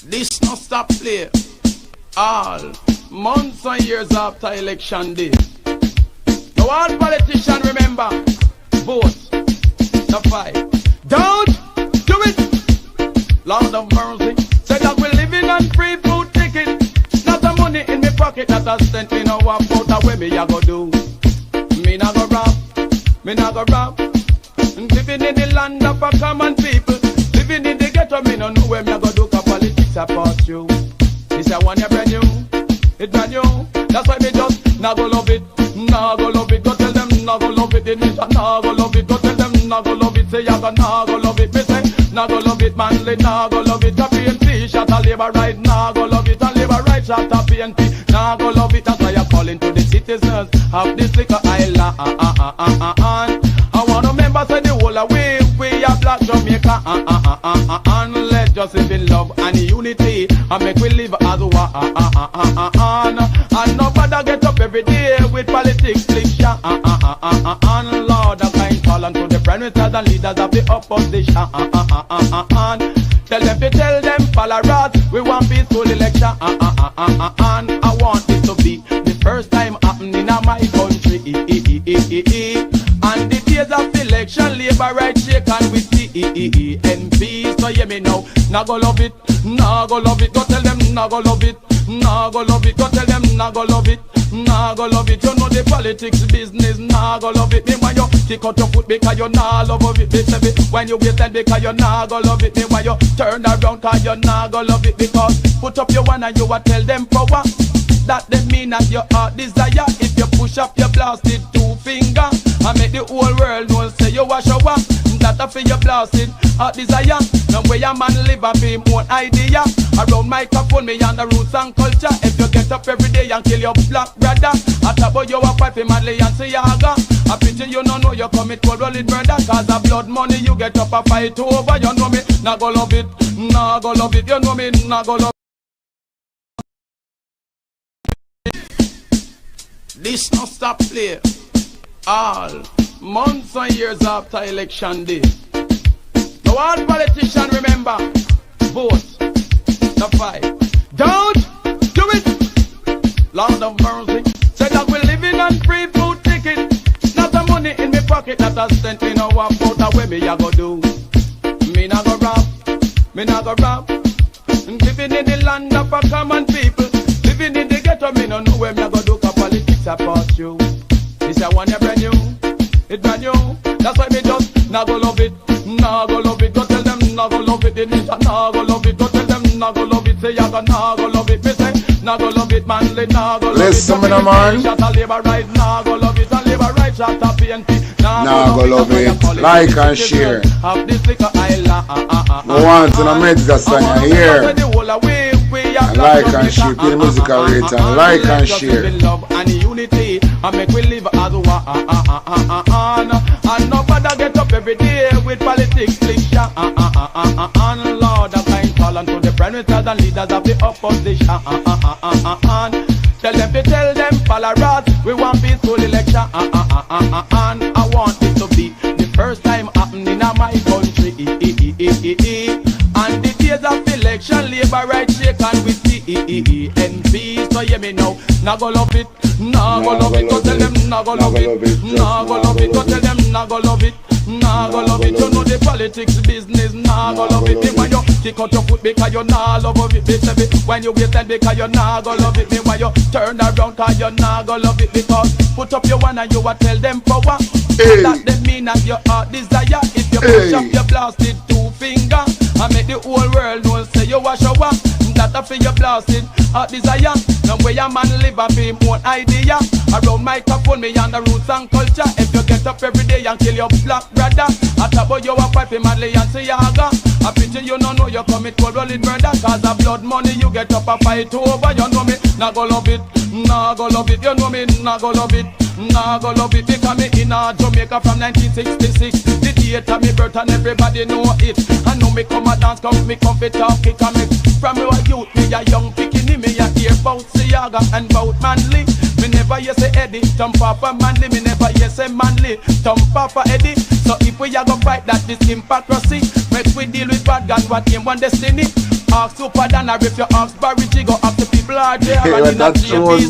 This not stop play. All months and years after election day. Now all politicians remember, vote, the fight. Don't do it. Lord of mercy. Say that we're living on free food ticket. Not the money in me pocket that I spent me now walk out away me I go do. Me not go rob, me not go rob. Living in the land of a common people. Living in the ghetto, me no know where me I go do, cause politics apart you. This a one year brand new, it brand new. That's why me just nah go love it, nah go love it. Go tell them nah go love it, they need nah go love it. Go tell them nah go love it, say ya go nah go love it. Me say nah go love it, manly nah go love it. A PNP shot a labor right, nah go love it. A labor right shot a PNP, nah go love it. That's why I'm calling to the citizens of this liquor island. I wanna remember say the whole away we are black Jamaica and let's just live in love and unity and make we live as one and nobody get up every day with politics fiction and Lord I kind call on to the prime ministers and leaders of the opposition tell them to tell them followers we want peaceful election and I want it to be the first time happening in my country and the days of election, labor right shake and with TNP. So hear me now, nah go love it, nah go love it. Go tell them nah go love it, nah go love it. Go tell them nah go love it, nah go love it. You know the politics business, nah go love it. Me when you kick out your foot because you nah love it, baby. When you wait then because you nah go love it. Me when you turn around cause you nah go love it. Because put up your one and you a tell them power. That they mean that your heart desire. If you push up your blasted 2 finger and make the whole world know say you a shower. That a for your blasted heart desire. Now where your man live and be more idea. Around microphone me and the roots and culture. If you get up every day and kill your black brother, I talk about you a fight for manly and say yaga. I pity you no know you commit cold blooded murder. Cause of blood money you get up a fight over. You know me, nah go love it, nah go love it. You know me, nah go love it. This not stop play. All months and years after election day. Now all politicians remember, vote, the fight. Don't do it. Lord of mercy. Say that we're living on free food ticket. Not the money in me pocket that I spent me now walk out away me I go do. Me not go rob, me not go rob. Living in the land of a common people. Living in the ghetto, me no know where me I go do, cause politics apart you. This a one year brand new, it brand new. That's why me just nah go love it, nah go love it. Go tell them nah go love it, they need nah go love it. Go tell them nah go love it, say ya go nah go love it. Me say nah go love it, manly nah go love it. Listen me no man. Shot a labor right, nah go love it. A labor right shot a PNP, nah go love it. Like and share. Of this liquor island. No want to no make that song here. Like and share, play the musical rate and like and share. Love and unity and make we live as one. And nobody get up every day with politics fiction. And Lord I kind call on to the prime ministers and leaders of the opposition. Tell them to tell them followers we want peaceful election. And I want it to be the first time happening in my country. And the days of election, labor right shake and with TNP. So hear me now, nah go love it, nah go love it. Go tell them nah go love it, nah go love it. Go tell them nah go love it, nah go love it. You know the politics business, nah go love it. Me when you kick out your foot because you nah love it, baby. When you wait then because you nah go love it. Me when you turn around cause you nah go love it. Because put up your one and you a tell them power. That they mean that your heart desire. If you push up your blasted 2 finger and make the whole world know say you a shower. That a for your blasted heart desire. Now where your man live and be more idea. Around microphone me and the roots and culture. If you get up every day and kill your black brother, I talk about you a fight for manly and say yaga. I pity you no know you commit cold blooded murder. Cause of blood money you get up a fight over. You know me, nah go love it, nah go love it. You know me, nah go love it, nah go love it. Because me in Jamaica from 1966. The theater me birth and everybody know it. I know me come a dance, come me come fit talk kick and me. From me a youth, me a young picking me a hear bout Siaga and bout manly. Me never hear say Eddie, Tom Papa manly. Me never hear say manly, Tom Papa Eddie. So if we a go fight that this hypocrisy, make we deal with bad gun what him one destiny. ask Super Dan, or if you ask Barry G, go ask the people out there. Hey, And in a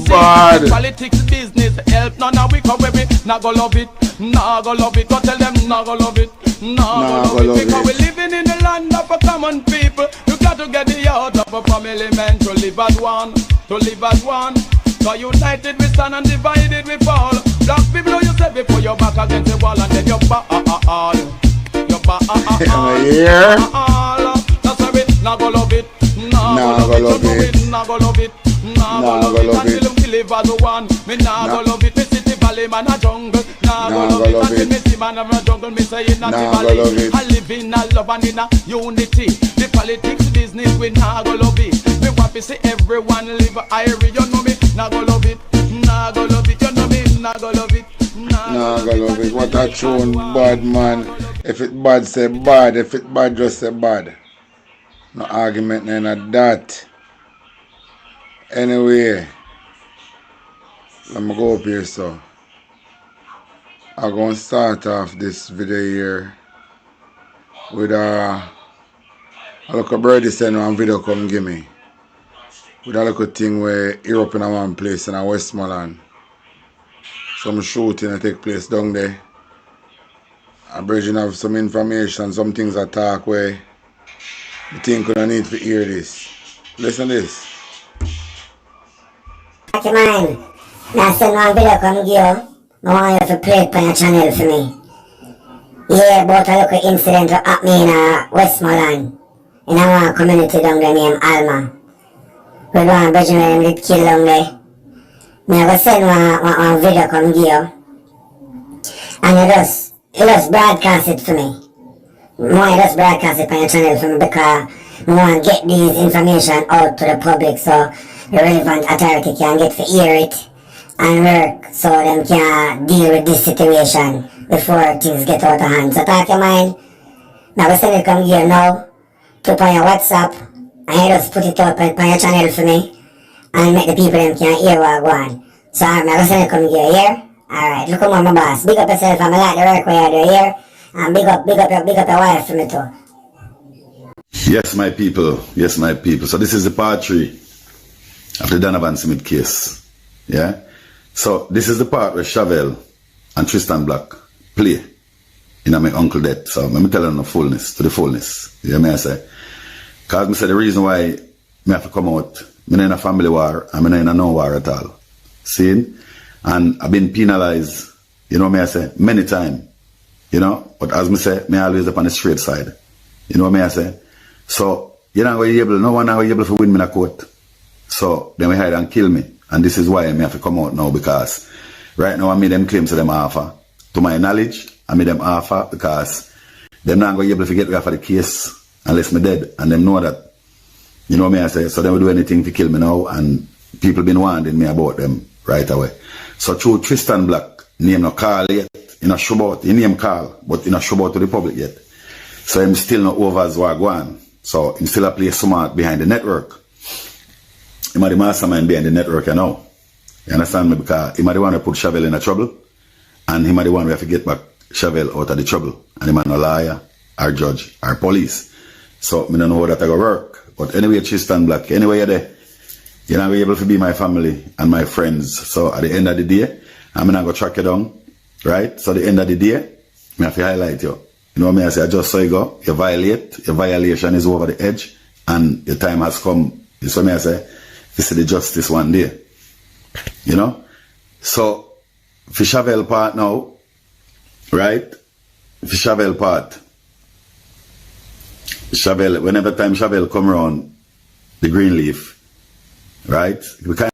bad. politics, business, help, none of we come with me. Nah go love it, nah go love it. Go tell them nah go love it, nah go love it. Because we living in the land of a common people. You got to get the out of a family man to live as one, to live as one. So united we stand and divided we fall. Black people know you say before your back against the wall and then your back all. Your back all. That's why we not go love it. Nah go love it. Nah go love it. Nah go love it. Until we live as one. Me nah go love it. Me city valley man a jungle. Nah go love it. Until me see man a jungle. Me say in a valley. I live in a love and in a unity. The politics business we nah go love it. Me want to see everyone live Irie. You know me. Nah go love it. Nah go love it. You know me. Nah go love it. Nah go love it. What a tune, bad man. If it bad, say bad. If it bad, just say bad. No argument, none of that. Anyway, let me go up here, so I'm going to start off this video here with a little birdie send one video come give me. With a little thing where you're up in a one place in a Westmoreland. Some shooting that take place down there. I'm bridging have some information, some things I talk where the thing could need to hear this. Listen to this. Okay, man. Now send one video come give you. I want you to play it on your channel for me. Yeah, about a little incident that happened in Westmoreland. In our community down there named Alma. We go and bridge them get killed down there. Me I go send one video come give you. And you just broadcast it for me. I just broadcast it on your channel for me because I want to get these information out to the public so the relevant authority can get to hear it and work so them can deal with this situation before things get out of hand. So talk your mind. Now we send it come here now to on your WhatsApp and you just put it up on your channel for me and make the people them can hear what I go on. So I'm going to send it come here. Alright, look at my boss. Big up yourself and I like the work we are doing here. And big up your wife for me too. Yes, my people. Yes, my people. So this is the part 3 of the Donovan Smith case. Yeah? So this is the part where Chevelle and Tristan Black play in my uncle death. So let me tell them the fullness, to the fullness. You know what I say? Because I say the reason why I have to come out, I'm not in a family war and I'm not in a no war at all. See? And I've been penalized, you know what I say, many times. You know, but as me say, me always up on the straight side. You know what I say? So, you know, no one now able to win me in a court. So, then we hide and kill me. And this is why I have to come out now, because right now I made them claims to them offer. To my knowledge, I made them offer because them not going to be able to get rid of the case unless me dead. And them know that, you know what I say? So they will do anything to kill me now, and people been warning me about them right away. So through Tristan Black, name no call yet. In a show about, he name call, but in a show about to the public yet. So I'm still not over as Wagwan. So I'm still a play smart behind the network. I'm the mastermind behind the network, you know. You understand me? Because I'm the one who put Chevelle in a trouble. And him the one who have to get back Chevelle out of the trouble. And him a liar, our judge, our police. So I don't know how that I go work. But anyway, Tristan Black, anyway you're there, you're not able to be my family and my friends. So at the end of the day, I'm not going to track you down. Right? So at the end of the day, I have to highlight you. You know what I say? I just saw you go, you violate, your violation is over the edge, and the time has come. You see what I say? You see the justice one day. You know? So, for Chevelle part now, right? For Chevelle part, Chevelle, whenever time Chevelle come around the green leaf, right? We kind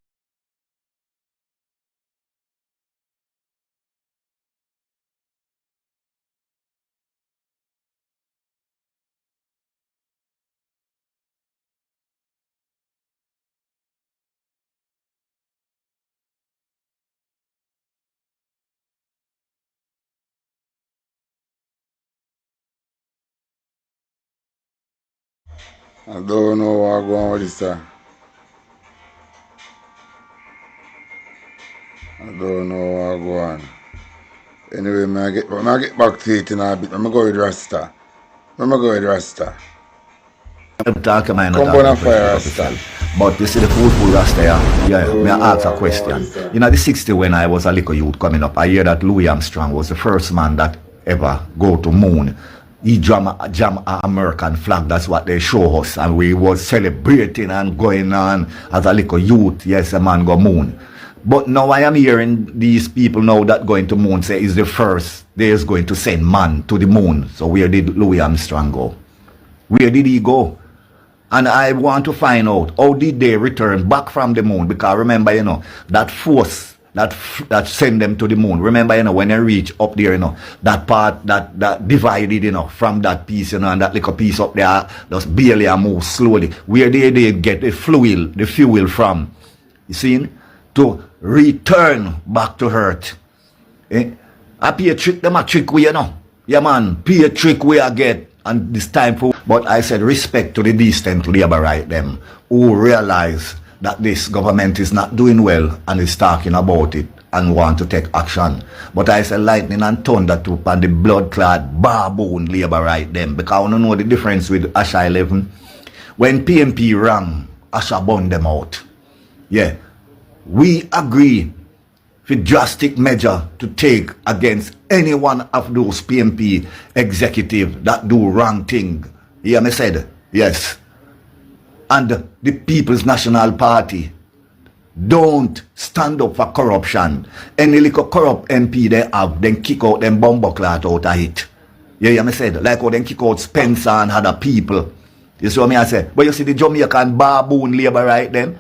I don't know what I'm going with this sir. I don't know what I'm going. Anyway, I get back to it in a bit. I'm going to go with Rasta. talk about Come on and fire stand. But you see the football rasta yeah, may I ask a question. You know, the 60 when I was a little youth coming up, I hear that Louis Armstrong was the first man that ever go to moon. He jam a American flag, that's what they show us, and we was celebrating and going on as a little youth. Yes, a man go moon. But now I am hearing these people now that going to moon say is the first they is going to send man to the moon. So where did Louis Armstrong go? Where did he go? And I want to find out how did they return back from the moon, because remember, you know, that force that send them to the moon. Remember, you know, when they reach up there, you know, that part that divided, you know, from that piece, you know, and that little piece up there just barely move slowly. Where they get the fuel from, you see, to return back to Earth. Eh? I pay a trick, them a trick we, you know. Yeah, man, pay a trick we I get. And this time for, but I said respect to the decent labor right them who realize that this government is not doing well and is talking about it and want to take action. But I said lightning and thunder to and the blood clot baboon labor right them, because I don't know the difference with Asha 11. When PMP rang, Asha burned them out. Yeah, we agree for drastic measure to take against any one of those PMP executives that do wrong thing. You hear me said? Yes. And the People's National Party don't stand up for corruption. Any little corrupt MP they have, then kick out them bumbleclot out of it. You hear me said? Like how they kick out Spencer and other people. You see what me I say? But you see the Jamaican baboon labor right them?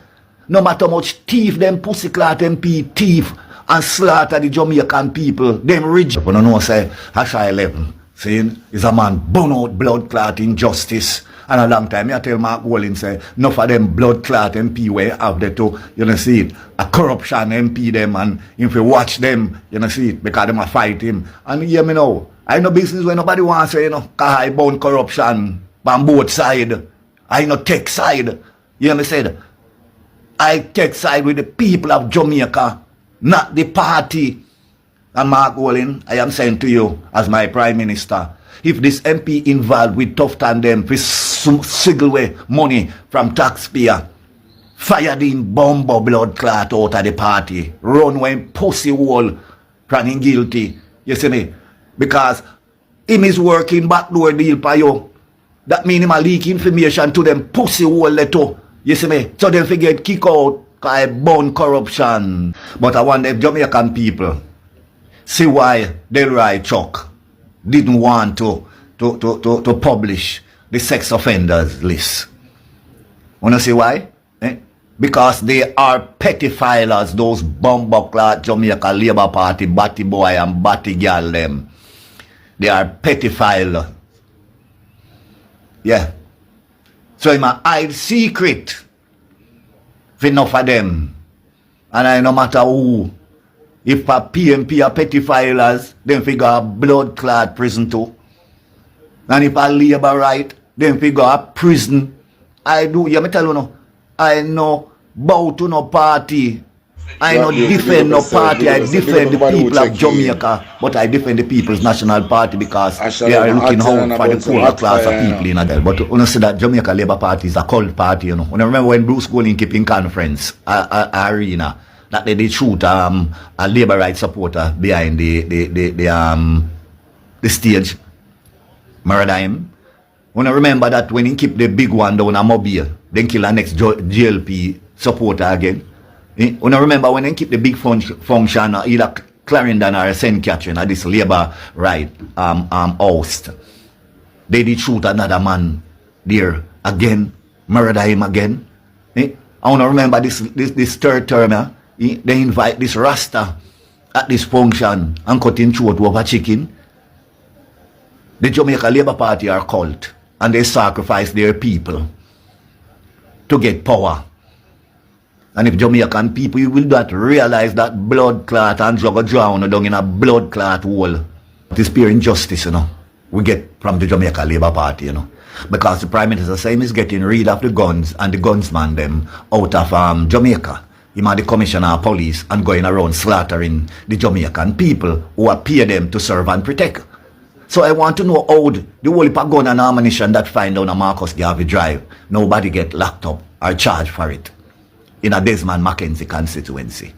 No matter how much thief them pussyclot MP thief and slaughter the Jamaican people, them rich. But I know say Asha 11, saying is a man burn out blood clot injustice. And a long time I tell Mark Walling say enough of them blood clot MP where have they to, you know see it, a corruption MP them, and if you watch them, you know see it, because them a fight him. And you hear me now, I know business when nobody wants to say, you know, cause I bound corruption on both sides. I no take side. You hear me said? I take side with the people of Jamaica, not the party. And Mark Walling, I am saying to you as my Prime Minister, if this MP involved with Tufton them for sigil away money from taxpayer, fire the bomber blood clot out of the party, run when pussy wall from him guilty. You see me? Because him is working backdoor deal for you. That means him a leak information to them pussy wall letter. You see me? So they forget kick out because I burn corruption. But I wonder if Jamaican people see why Delroy Chuck didn't want to publish the sex offenders list. Wanna see why? Because they are petty filers, those bumbleclot Jamaica Labour Party, batty boy and batty girl them. They are petty filers. Yeah. So I'm a hide secret for enough of them. And I no matter who, if a PMP are petty filers, then figure a blood clot prison too. And if a labor right, then figure a prison. I do, you me tell you no, I no bow to no party. I no defend no party, I defend the people of Jamaica, but I defend the People's National Party because they are looking out for the poorer class of people in Adel. But you know, see that Jamaica Labour Party is a cult party, you know. When I remember when Bruce Golding kept in conference, arena, that they did shoot a Labour rights supporter behind the stage. Maradime. When I remember that when he keep the big one down a mobile, then kill the next GLP supporter again. When I remember when they keep the big function either Clarendon or St. Catherine at this Labour right host, they did shoot another man there again, murder him again. I want to remember this third term, they invite this Rasta at this function and cut him throat over chicken. The Jamaica Labour Party are cult and they sacrifice their people to get power. And if Jamaican people you will not realize that blood clot and drug drown down in a blood clot hole, it is pure injustice, you know, we get from the Jamaica Labour Party, you know. Because the Prime Minister same is getting rid of the guns and the gunsman them out of Jamaica. He had the Commissioner of Police and going around slaughtering the Jamaican people who are pay them to serve and protect. So I want to know how the whole heap of gun and ammunition that find down a Marcus Garvey Drive, nobody get locked up or charged for it in a Desmond Mackenzie constituency.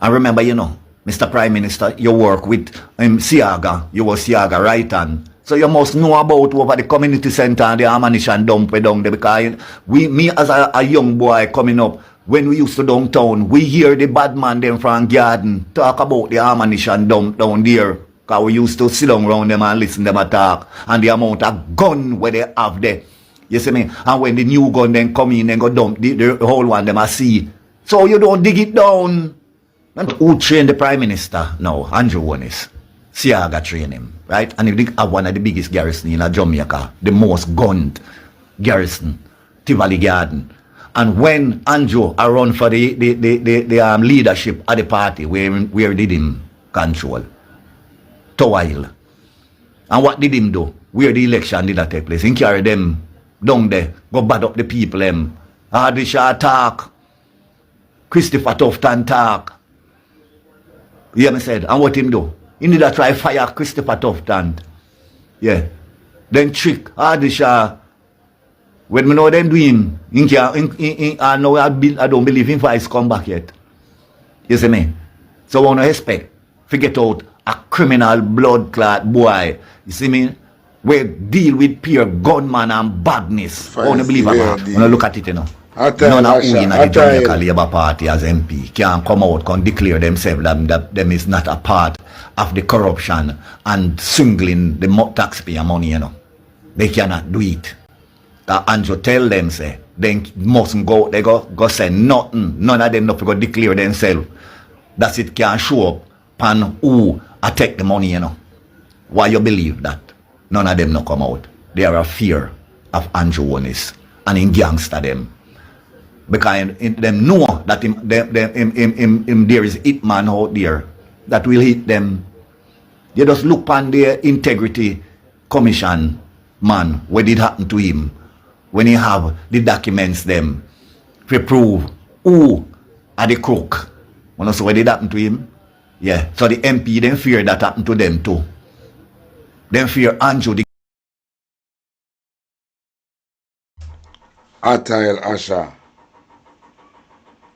And remember, you know, Mr. Prime Minister, you work with Siaga, you were Siaga right hand. So you must know about over the community center and the ammunition dump down there, because me as a young boy coming up, when we used to downtown, we hear the bad man them from Garden talk about the ammunition dump down there. Because we used to sit down around them and listen to them attack. And the amount of gun where they have there. You see me? And when the new gun then come in and go dump the whole one them I see. So you don't dig it down. And who trained the Prime Minister now? Andrew Holness. Siaga trained him, right? And he have one of the biggest garrison in Jamaica, the most gunned garrison, Tivoli Garden. And when Andrew run for the leadership of the party, where did him control? Tower Hill. And what did him do? Where the election did that take place? He carry them down there, go bad up the people them. Hardisha talk, Christopher Tufton talk. You hear me said? And what him do? He need to try fire Christopher Tufton. Yeah. Then trick Hardisha. When me know them do him, I don't believe him for his come back yet. You see me? So I want to expect, forget out a criminal blood clot boy. You see me? We deal with pure gunman and badness. I want to believe about it. I want to look at it, you know. None of who in the Jamaica Labour Party as MP can come out, can declare themselves that them is not a part of the corruption and swindling the taxpayer money, you know. They cannot do it. Andrew tell them, say, they mustn't go, they go say nothing. None of them not go declare themselves. That it can show up and who take the money, you know. Why you believe that? None of them not come out. They are a fear of Andrew Holness and in gangster them. Because them know that there is it man out there that will hit them. You just look on the integrity commission man, what did happen to him when he have the documents them to prove who are the crook. You know, so what did happen to him? Yeah. So the MP then fear that happened to them too. Then fear Andrew the Attile Asha.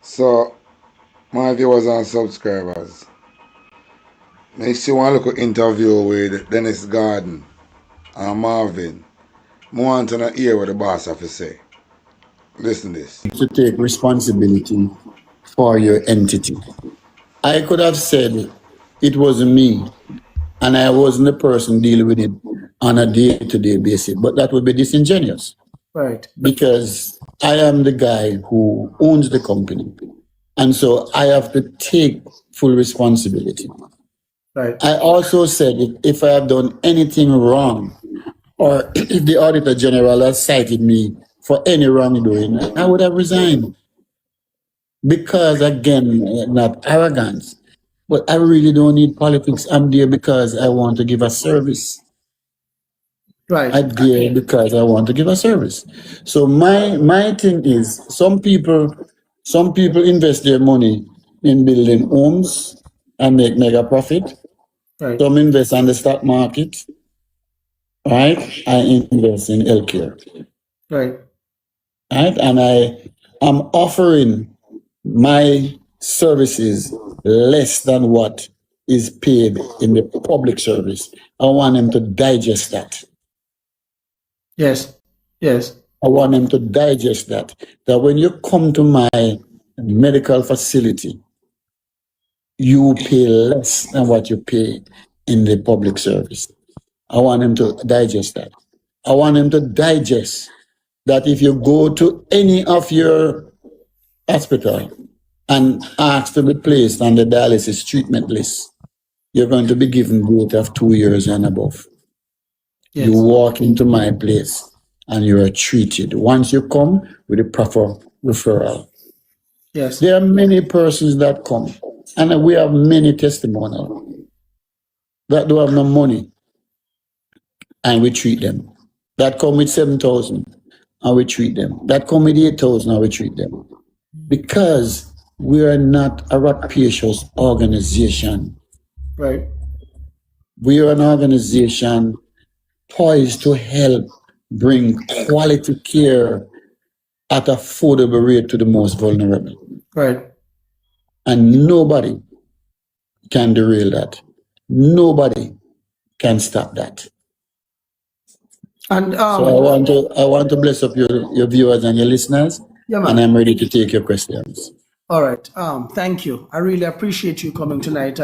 So, my viewers and subscribers, next you want to look at interview with Dennis Garden and Marvin. I want to hear what the boss have to say. Listen to this. To take responsibility for your entity. I could have said it wasn't me and I wasn't the person dealing with it on a day-to-day basis, but that would be disingenuous. Right. Because I am the guy who owns the company. And so I have to take full responsibility. Right. I also said if I have done anything wrong, or if the Auditor General has cited me for any wrongdoing, I would have resigned. Because again, not arrogance, but I really don't need politics. I'm there because I want to give a service. Right. I'm there because I want to give a service. So my thing is, some people invest their money in building homes and make mega profit. Right. Some invest on the stock market. Right? I invest in healthcare. Right. Right? And I am offering my services less than what is paid in the public service. I want them to digest that. Yes. Yes. I want them to digest that. That when you come to my medical facility, you pay less than what you pay in the public service. I want them to digest that. I want them to digest that if you go to any of your hospital and ask to be placed on the dialysis treatment list, you're going to be given date of 2 years and above. Yes. You walk into my place and you are treated once you come with a proper referral. Yes. There are many persons that come, and we have many testimonials that don't have no money, and we treat them. That come with 7,000, and we treat them. That come with 8,000, and we treat them. Because we are not a rapacious organization. Right. We are an organization poised to help bring quality care at affordable rate to the most vulnerable. Right. And nobody can derail that. Nobody can stop that. And So I want to bless up your viewers and your listeners, yeah, man. and I'm ready to take your questions. All right. Thank you. I really appreciate you coming tonight.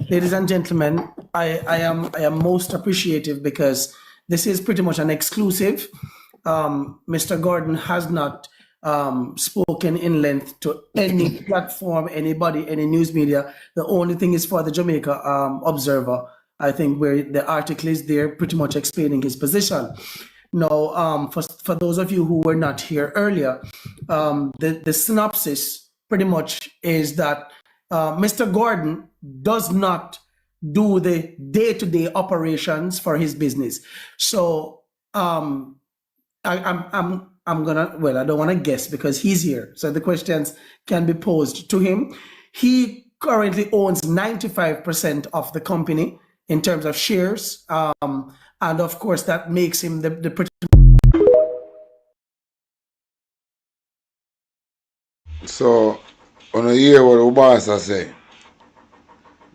Ladies and gentlemen, I am most appreciative because this is pretty much an exclusive. Mr. Gordon has not spoken in length to any platform, anybody, any news media. The only thing is for the Jamaica Observer, I think, where the article is there pretty much explaining his position. Now, for those of you who were not here earlier, the synopsis pretty much is that Mr. Gordon does not do the day-to-day operations for his business. So I'm gonna, well, I don't want to guess because he's here, so the questions can be posed to him. He currently owns 95% of the company in terms of shares, and of course that makes him the pretty. So, on a year what the boss say,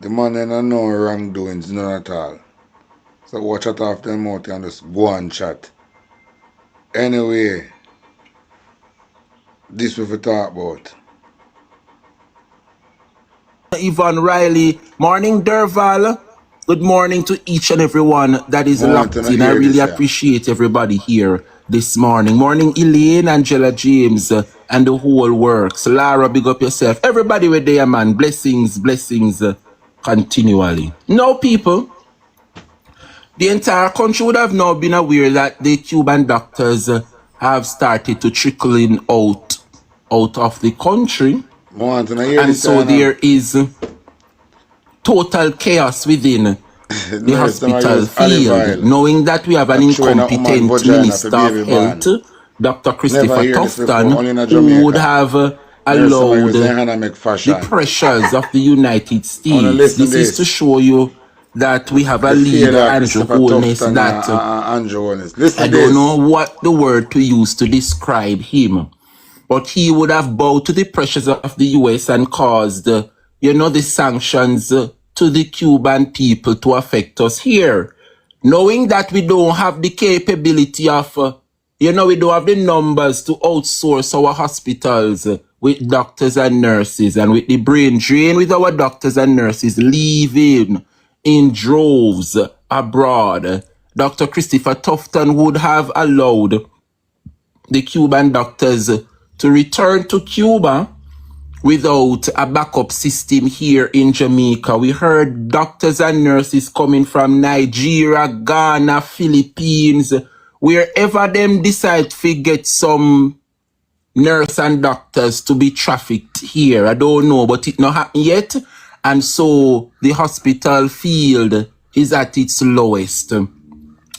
the man ain't no wrongdoings, none at all. So watch it off them mouth and just go and chat. Anyway, this we talk about. Yvonne Riley. Morning, Derval. Good morning to each and everyone that is locked in. I really appreciate everybody here this morning. Morning, Elaine, Angela James, and the whole works. Lara, big up yourself. Everybody with there, man. Blessings, blessings continually. Now, people, the entire country would have now been aware that the Cuban doctors have started to trickle in out of the country. And so there is total chaos within the hospital field, knowing that we have an incompetent Minister of Health, Dr. Christopher Tufton, who would have allowed the pressures of the United States. This is to show you that we have a leader, Andrew Holness, that I don't know what the word to use to describe him, but he would have bowed to the pressures of the US and caused, the sanctions to the Cuban people to affect us here. Knowing that we don't have the capability of, we don't have the numbers to outsource our hospitals with doctors and nurses, and with the brain drain with our doctors and nurses leaving in droves abroad, Dr. Christopher Tufton would have allowed the Cuban doctors to return to Cuba without a backup system here in Jamaica. We heard doctors and nurses coming from Nigeria, Ghana, Philippines, wherever them decide to get some nurse and doctors to be trafficked here. I don't know, but it not happened yet. And so the hospital field is at its lowest.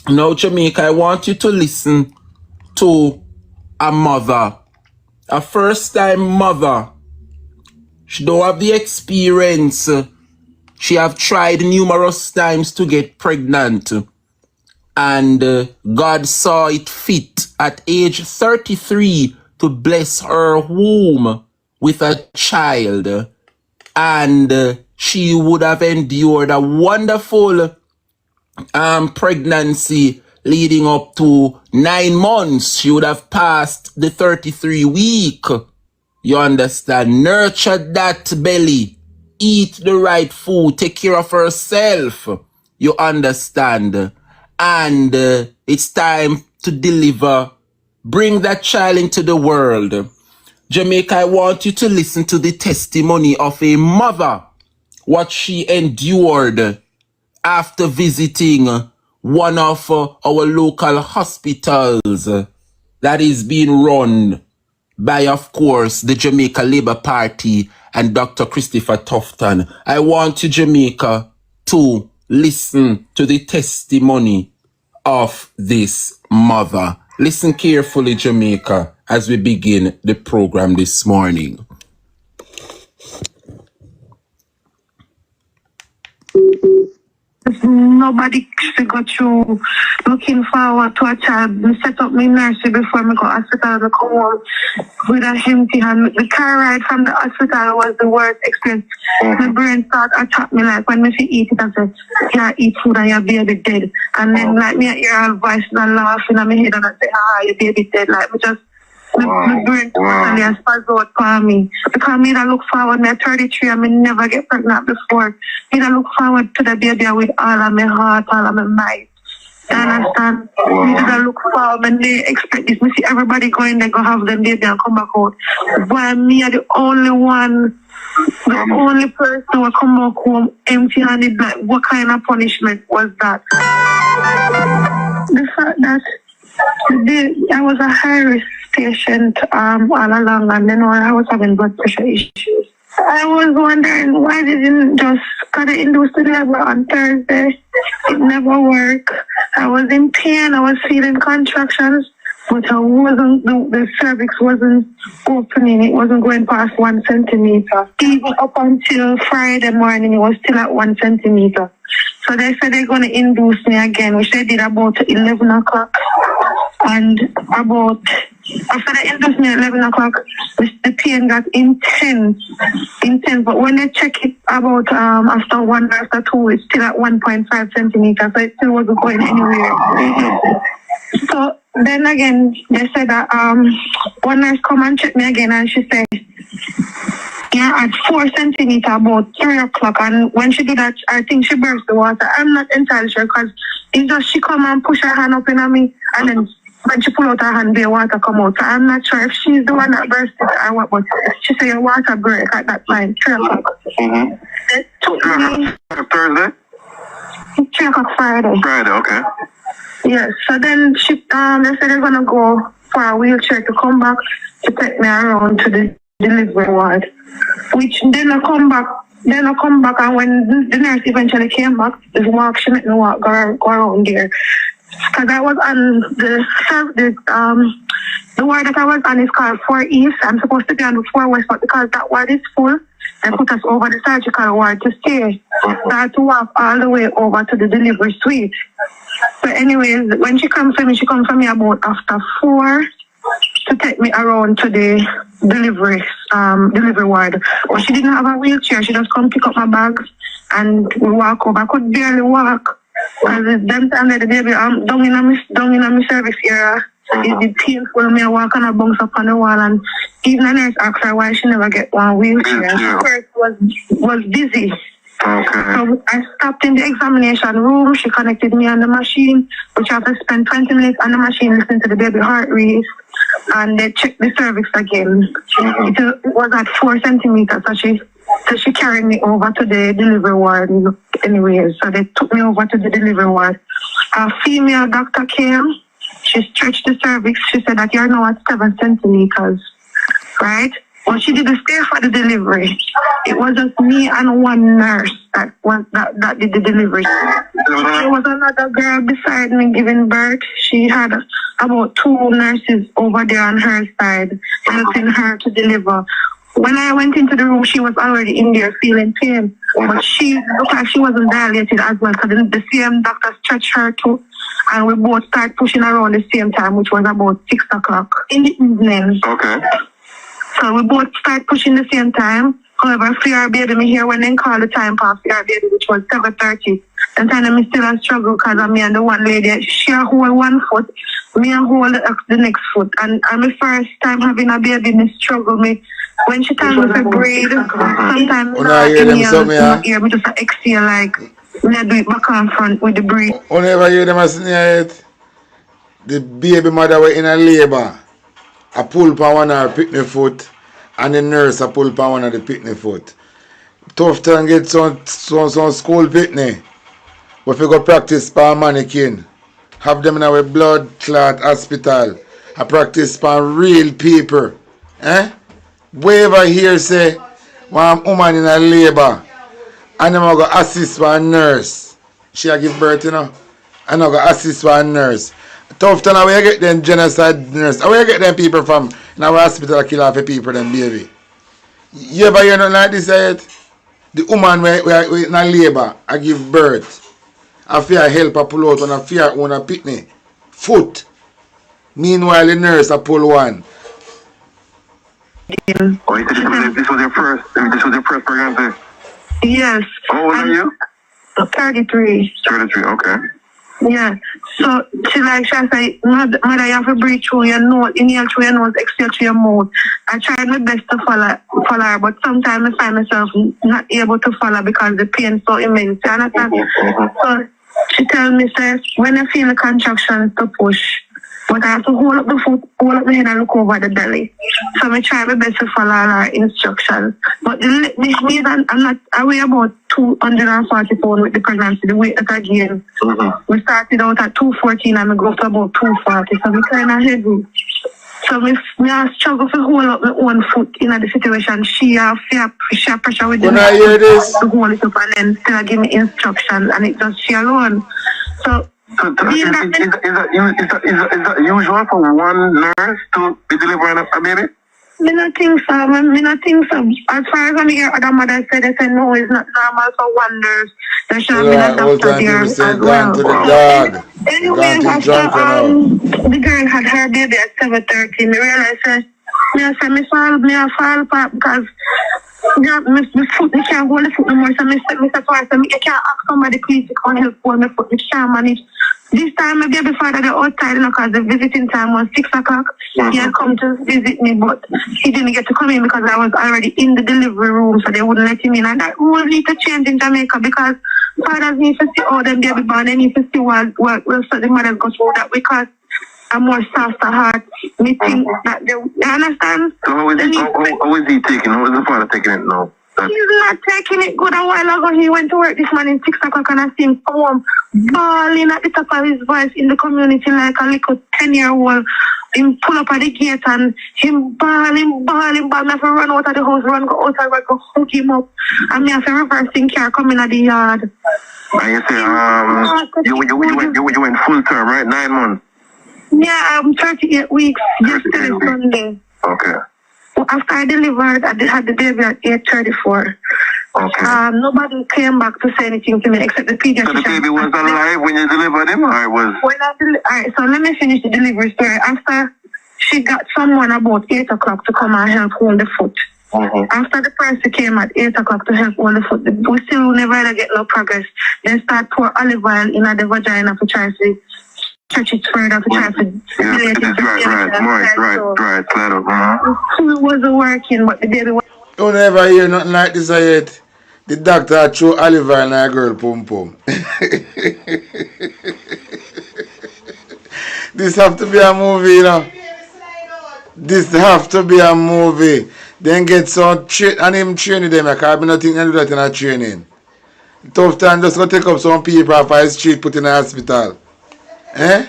Now, Jamaica, I want you to listen to a mother, a first-time mother. She don't have the experience. She have tried numerous times to get pregnant. And God saw it fit at age 33 to bless her womb with a child. And she would have endured a wonderful pregnancy leading up to 9 months. She would have passed the 33 week. You understand? Nurture that belly. Eat the right food. Take care of herself. You understand? And it's time to deliver. Bring that child into the world. Jamaica, I want you to listen to the testimony of a mother. What she endured after visiting one of our local hospitals that is being run by, of course, the Jamaica Labour Party and Dr. Christopher Tufton. I want you, Jamaica, to listen to the testimony of this mother. Listen carefully, Jamaica, as we begin the program this morning. Nobody should go through looking forward to a child. I set up my nursery before I go to hospital. I come home with a empty hand. The car ride from the hospital was the worst experience. My brain started attack me like when I eat it, I said, you eat food and your baby dead. And then like me I hear all voices and laughing in my head and I say, your baby dead. Like me just my brain totally has spazzed out for me. Because me that look forward, me at 33 and me never get pregnant before. Me that look forward to the baby with all of my heart, all of my might. You understand? Me that look forward and they expect this. Me see everybody going there go have them baby and come back out. But me are the only one, the only person who come back home empty-handed. Like, what kind of punishment was that? The fact that I was a high risk patient all along, and then I was having blood pressure issues. I was wondering why they didn't just cut it induced the labor on Thursday. It never worked. I was in pain. I was feeling contractions, but I wasn't. The cervix wasn't opening. It wasn't going past 1 centimeter. Even up until Friday morning, it was still at 1 centimeter. So they said they're going to induce me again, which they did about 11 o'clock. And about, after they induced me at 11 o'clock, the pain got intense. But when they check it about after 1 or after 2, it's still at 1.5 centimeters. So it still wasn't going anywhere. So then again, they said that one nurse come and check me again, and she said, at 4 centimeters about 3 o'clock, and when she did that, I think she burst the water. I'm not entirely sure because it's just she come and push her hand up in on me, and then when she pull out her hand, the water come out. So I'm not sure if she's the one that burst it or what, but she said your water break at that time, 3 o'clock. It took me Thursday? 3 o'clock Friday. Friday, okay. Yes, so then they said they're gonna go for a wheelchair to come back to take me around to the delivery ward. Which then I come back, and when the nurse eventually came back, she made me walk, go around there. Because I was on the ward that I was on is called 4 East. I'm supposed to be on the 4 West, but because that ward is full, they put us over the surgical ward to stay. So I had to walk all the way over to the delivery suite. So anyways, when she comes for me about after 4 to take me around to the delivery ward. But she didn't have a wheelchair. She just come pick up my bags and we walk over. I could barely walk. And them time that the baby down in my service area. It did painful. Me walk and I bounce up on the wall, and even the nurse asked her why she never get one wheelchair. First was busy. Okay. So I stopped in the examination room. She connected me on the machine, which I have to spend 20 minutes on the machine listening to the baby heart rate, and they checked the cervix again. It was at 4 centimeters, so she carried me over to the delivery ward. Anyways, so they took me over to the delivery ward. A female doctor came. She stretched the cervix. She said that you're now at 7 centimeters, right? Well, she didn't stay for the delivery. It was just me and one nurse that did the delivery. There was another girl beside me giving birth. She had about 2 nurses over there on her side, helping her to deliver. When I went into the room, she was already in there feeling pain. But she looked like she wasn't dilated as well. So the same doctor stretched her too. And we both started pushing around the same time, which was about 6 o'clock in the evening. Okay. So we both started pushing the same time. However, for our baby, me here when they call the time for our baby, which was 7:30. And then I still a struggle because of me and the one lady, she hold 1 foot, me and hold the next foot. And my first time having a baby, me struggle. When she tells me to breathe, sometimes I hear me just exhale like, me do it back and front with the breathe. Whenever you hear them say it, the baby mother were in a labor. I pull upon one of her picnic foot, and the nurse I pull upon one of the picnic foot. Tufton get some school picnic. We go practice for mannequin. Have them in our blood clot hospital. I practice for real people. Wherever here say one woman in a labor, and I'm going to assist one nurse. She a give birth, you know. And I'm going to assist one nurse. Tufton, where you get them genocide nurse? Where you get them people from in our hospital kill off the people, them baby? You ever hear nothing like this yet? The woman where in a labor, I give birth. I fear help I pull out and I fear one a pitney. Foot. Meanwhile, the nurse I pull one. Oh, you said this was your first pregnancy? Yes. How old are you? 33. 33, okay. Yeah. So she said, mother, you have to breathe through your nose, inhale through your nose, exhale through your mouth. I tried my best to follow her, but sometimes I find myself not able to follow because the pain is so immense. You understand? So she tells me, says, when I feel the contractions to push, but I have to hold up the foot, hold up my head and look over the belly. So I try my best to follow her instructions. But I'm not, I weigh about 240 pounds with the pregnancy, the weight that I gained. We started out at 214 and I go to about 240, so we kind of heavy. So I struggle to hold up my own foot in the situation. She have pressure with the to hold it up and then still give me instructions and it just she alone. So is that usual for one nurse to be delivering a baby? I don't think so. As far as I hear other mothers say, they say no, it's not normal for one nurse. There should have been a doctor there as well. To the dog. Anyway, after the girl had her baby at 7:30, I realized I fall apart because my foot, I can't hold the foot no more. So I can't ask somebody please to come help hold my foot. I can't manage. This time my baby father they outside because the visiting time was 6 o'clock. He had come to visit me, but he didn't get to come in because I was already in the delivery room, so they wouldn't let him in. And that will need to change in Jamaica because fathers need to see how them baby born. They need to see what so the mothers go through that because I'm more softer heart. Me think that they understand. So how is he taking? How is the father taking it now? He's not taking it good. A while ago, he went to work this morning 6 o'clock and I see him come home bawling at the top of his voice in the community like a little 10-year-old. Him pull up at the gate and him bawling. I have to run out of the house, go outside, go hook him up. And I have to reverse in car coming at the yard. And you say, you went full term, right? 9 months? Yeah, 38 weeks. Yesterday, Sunday. Okay. After I delivered, I had the baby at 8:34. Okay. Nobody came back to say anything to me except the pediatrician. So the baby was alive when you delivered him, or was? Alright, so let me finish the delivery story. After she got someone about 8 o'clock to come and help hold the foot. After the person came at 8 o'clock to help hold the foot, we still never get no progress. Then start pour olive oil in the vagina to try to stretch it further to try to delay it. It wasn't working, but the baby was. Don't ever hear nothing like this yet. The doctor threw olive oil in a girl pum pum. This have to be a movie, you know. This have to be a movie. Then get some and him training them. I can't be nothing to do that in a training. Tufton just go take up some people off the street, put in a hospital. Eh?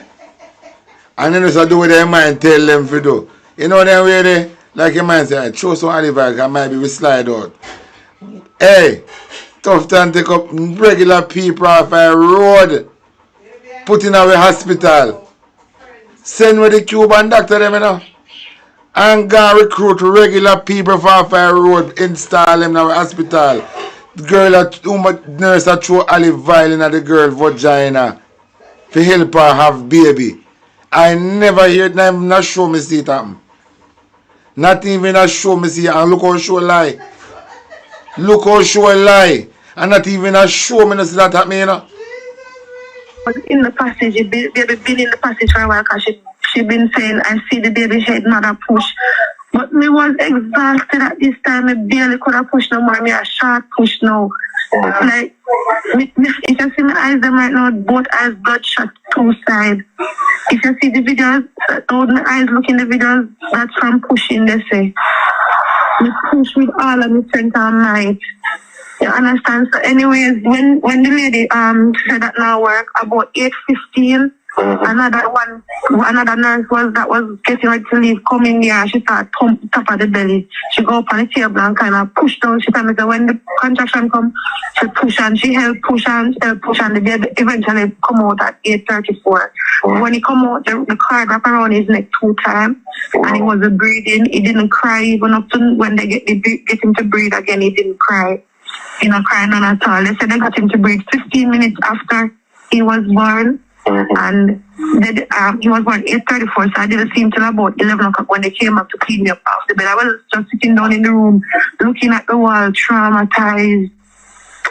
And then just do what their mind tell them to do. You know them way they, like your mind say, throw some olive oil, I might be we slide out. Hey, Tufton take up regular people off a road, put in our hospital. Send with the Cuban doctor them, you know. And go recruit regular people for off a road, install them in our hospital. The girl nurse that throw olive oil in the girl vagina to help her have baby. I never hear them not show me see it happen. Not even a show me see it. And look how show lie. Look how show lie. And not even a show me see that happen, you know. In the passage, the baby been in the passage for a while because she been saying, I see the baby head not a push. But me was exhausted at this time. I barely could have pushed no more. Me a short push now. Like, if you see my eyes, them right now, both eyes bloodshot, two sides. If you see the videos, how my eyes look in the videos, that's from pushing, they say. Me push with all of my strength and might. You understand? So anyways, when the lady said that now work, about 8:15, another nurse was getting ready to leave, come in here, she started top of the belly. She go up on the table and kind of push down. She told me that when the contraction come, she push and she help push and the baby eventually come out at 8:34. When he come out, the cord wrap around his neck 2 times and he wasn't breathing. He didn't cry even up to when they get him to breathe again, he didn't cry. He not crying none at all. They said they got him to breathe 15 minutes after he was born, and he was born 8:34, so I didn't see him till about 11 o'clock when they came up to clean me up off the bed. I was just sitting down in the room, looking at the wall, traumatized.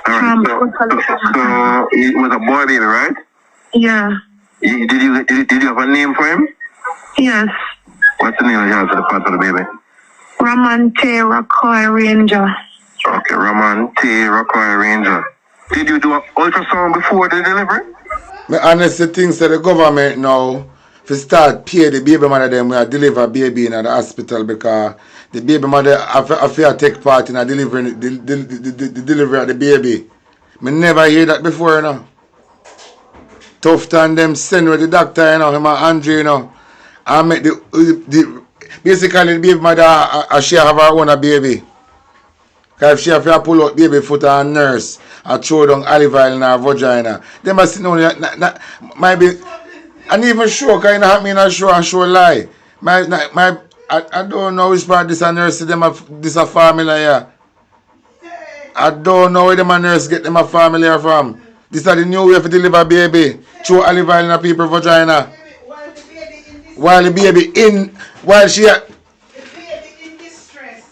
Alright, so he was a boy baby, right? Yeah. Did you have a name for him? Yes. What's the name you have for the part of the baby? Ramante Rockaway Ranger. Okay, Ramante Rockaway Ranger. Did you do an ultrasound before the delivery? My honestly things that the government now to start pay the baby mother them when I deliver baby in the hospital, because the baby mother have to take part in the delivering the delivery of the baby. Me never hear that before, you know. Tufton them send with the doctor, you know, him and Andre, you know. And make the basically the baby mother she have her own baby. Because if she have to pull out baby foot and nurse and throw down olive oil in her vagina, they must know that might be. And even show, because you know me in a show and show lie. I don't know which part this a nurse this a family here. I don't know where them a nurse get them a family here from. This is the new way to deliver baby. Throw olive oil in a people's vagina. While the baby in distress.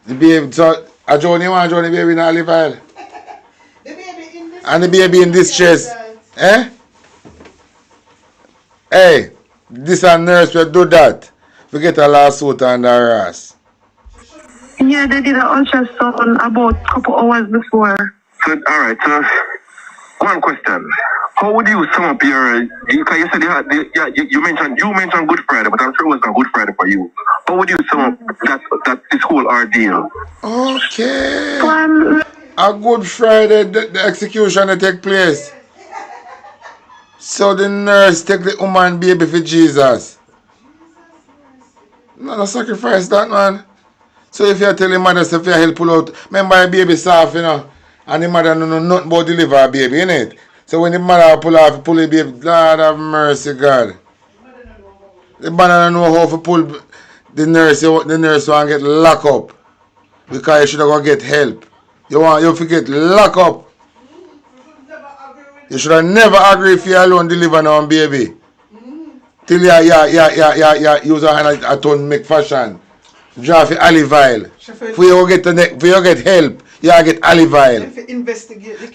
The baby, so I join the baby in olive oil. The baby in distress. And the baby in distress. Eh? Hey, this a nurse will do that. We get a lawsuit on her ass. Yeah, they did an ultrasound about a couple hours before. So, alright, so one question. How would you sum up your, because you said you mentioned Good Friday, but I'm sure it was not Good Friday for you. How would you sum up that this whole ordeal? Okay. A Good Friday, the execution that take place. So the nurse take the woman baby for Jesus. No sacrifice that, man. So if you tell the mother, if you help pull out, remember the baby soft, you know, and the mother don't know nothing about deliver a baby, innit? So when the mother pull the baby, Lord have mercy, God. The mother don't know how to pull the nurse want to get locked up. Because you should have go get help. You forget lock up. You should have never agree if you alone deliver now baby. Till you use a hand a ton make fashion. Draw for olive oil. For you get help, you get olive oil.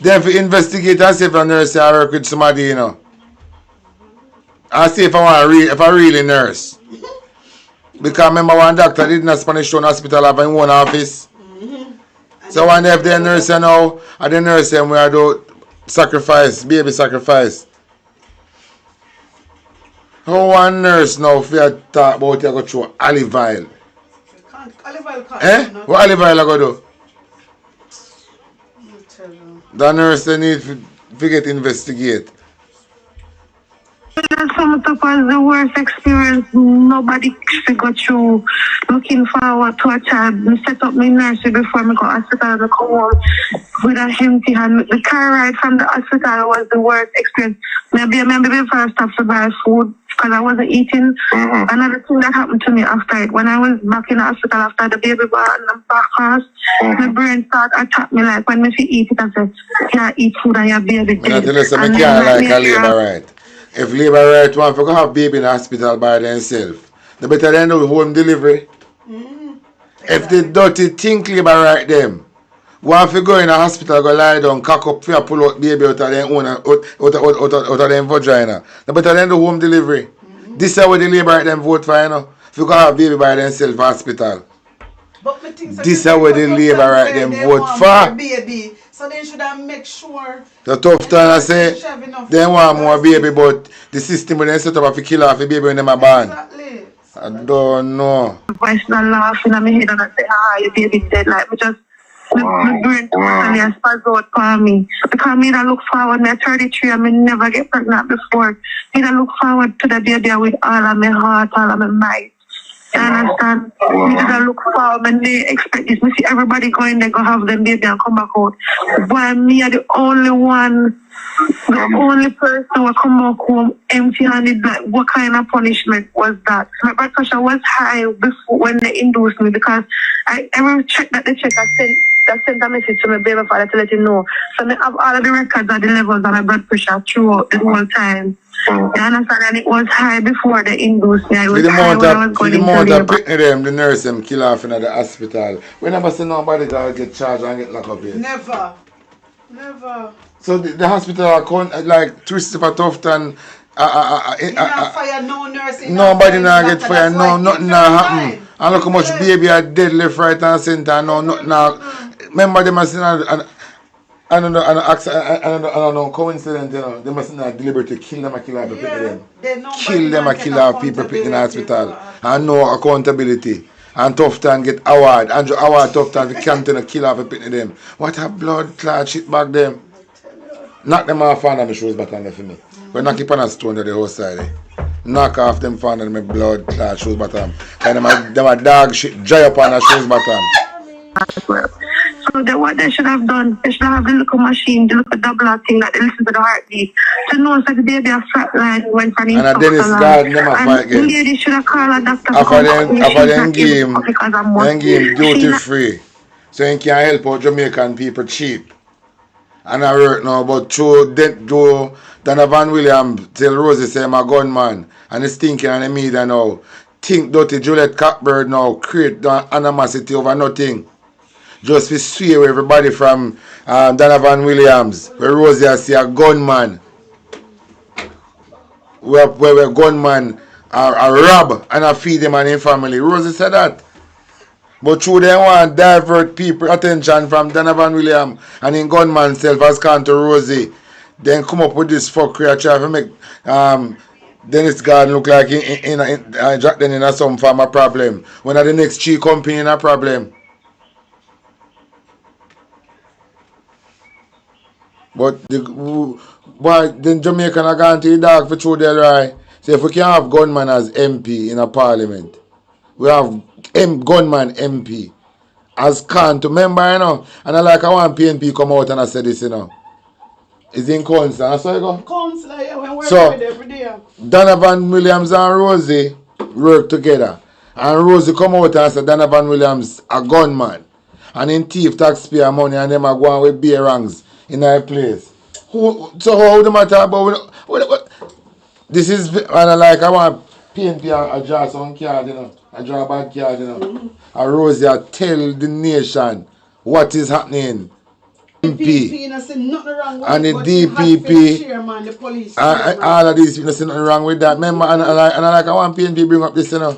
Then for investigate and see if a nurse I work with somebody, you know. And see if I really nurse. Because remember one doctor did in a Spanish Town hospital have in one office. So when they have the nurse you know, and the nurse them where I do sacrifice, baby sacrifice. How one nurse now if you talk about you go through olive oil? Olive oil can't. Eh? What olive oil I go do? The nurse they need to get investigate. That summed up as the worst experience nobody should go through. Looking forward to a child. I set up my nursery before I go to hospital and I come home with a empty hand. The car ride from the hospital was the worst experience. Maybe before I stopped to buy food because I wasn't eating. Another thing that happened to me after it, when I was back in the hospital after the baby born and the back house, my brain started attack me like when I eat it, I said, can't eat food and your baby dead. I can't like a labor right. If labor right want to go have baby in the hospital by themselves, they better than do home delivery. If the dirty think labor right them, want to go in the hospital, go lie down, cock up for pull out baby out of them own out of them vagina. They better than do home delivery. This is what the labor right them vote for, you know. If you go have baby by themselves in hospital. This is what the labor right them vote for. Baby. So they should have make sure. The Tufton I say they want more baby, but the system when they set up to kill off the baby when they are born. Exactly. I don't know. I start laughing at my head and I say, your baby dead. Like, my brain totally has spazzed out for me. Because me that look forward, I'm 33 and I never get pregnant before. Me that look forward to the baby with all of my heart, all of my might. You understand? Me that look forward when they expect this. Me see everybody going there, go have them baby and come back out. But me are the only one, the only person who come back home empty-handed. Like, what kind of punishment was that? My blood pressure was high before when they induced me because every check that they check, I that sent a message to my baby father to let him know. So I have all of the records of the levels of my blood pressure throughout the whole time. You understand? And it was high before they induced me. It was high when I was going into labor. The nurse them kill off in the hospital. We never see nobody that get charged and get locked up here. Never. Never. So the hospital are like twisted for Tufton. Fire, no nurse. Nobody now get fired. No, nothing now happen. And look how much baby are dead left, right, and center. No, nothing now. Remember they must not. I don't know, coincidence, you know, they must not deliberately kill them and kill off people them. Kill them and kill off people in the hospital. And no accountability. And Tufton get award. Andrew award Tufton to continue to kill off people them. What a blood clot shit back them. Knock them off and my shoes back on there for me. But knock it on a stone to the whole side. Knock off them fan and my blood clot shoes bottom. And them a dog shit dry up on the shoes bottom. So what they should have done, they should have the little machine, the little double thing that they listen to the heartbeat to know that the baby a flatline went from and then it's God never fight again. The lady should have called a doctor after them game duty free. So you can help out Jamaican people cheap. And I work now, but through Donovan Williams tell Rosie say I'm a gunman and he's thinking on the media now. Think dirty Juliet Cockbird now create the animosity over nothing. Just to swear everybody from Donovan Williams, where Rosie say a gunman, where gunman are rob and I feed them and their family. Rosie said that. But through they want to divert people attention from Donovan Williams and in gunman self has gone to Rosie. Then come up with this fuckery and try to make Dennis Garden look like Jack then in some form of problem. When are the next chief company in a problem? But then Jamaican are going to the dog for through their right. So if we can have gunman as MP in a parliament, we have gunman MP as can't member, you know. And I want PNP come out and I say this, you know. It's in council, that's how you go? Council, yeah, we work so, with every day. Donovan Williams and Rosie work together. And Rosie come out and say Donovan Williams a gunman. And in thief taxpayer money and them are going with beer ranks in our place. So how do matter about this is and I want PNP a draw some card, you know. I draw a bad card, you know. And Rosie tell the nation what is happening. MP and the DPP chairman, the police and all of these people say nothing wrong with that. Remember, and I want PNP bring up this, you know.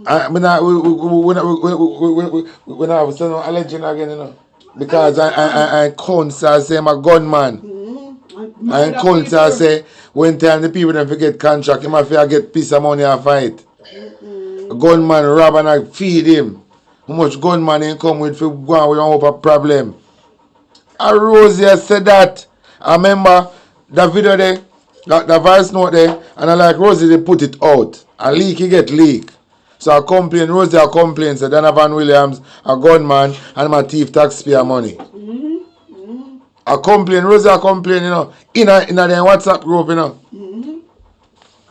When I was saying a legend again, you know, because I counsel say I'm a gunman. I counsel say when time the people don't forget contract, you might get piece of money and fight. A gunman rob and I feed him. How much gunman ain't come with for go with a problem? And Rosie said that. I remember the video there, the voice note there, and I like Rosie they put it out. A leak, he get leak. So I complain, Rosie I complain, say Donovan Williams, a gunman, and my thief taxpayer money. I complain, Rosie I complain, you know, in the WhatsApp group, you know.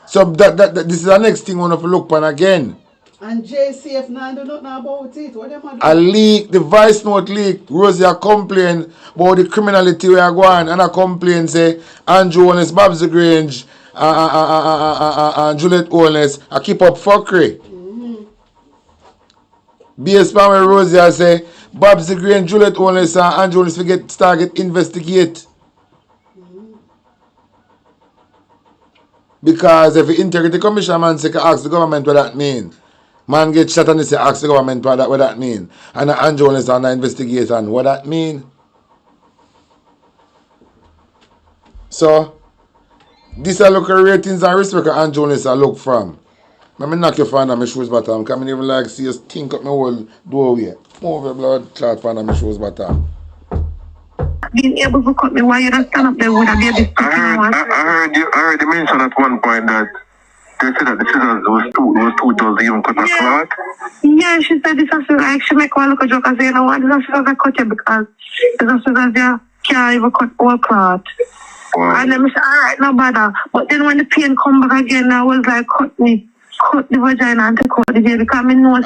So that this is the next thing we have to look upon again. And JCF now do nothing about it. What them a leak, the voice note leak. Rosie a complain about the criminality we are going, and I complain say Andrew Holness, Babsy Grange, and Juliet Holness I keep up fuckery. Based on where Rosie I say Babsy Grange, Juliet Holness, and Andrew Holness start get investigate. Because if the Integrity Commission man say ask the government what that mean. Man get shot and they say ask the government what that mean. And Andrew is on the investigation. What that mean? So this a look at ratings and respect Andrew is a look from. Let me knock your fan on my shoes bottom. Come in even like see you stink up my whole doorway. Move your blood clot fan on my shoes bottom. Being able to cut me while you don't stand up there with a baby. I heard you mention at one point that they said that the scissors was two dozen even cut a cloth. Yeah, she said this is like she make one look a joke and say, you know what, this is scissors I cut you because this is scissors you can't even cut all cloth. Wow. And then I said, alright, no bother. But then when the pain come back again, I was like, cut me cut the vagina and take out the baby because I know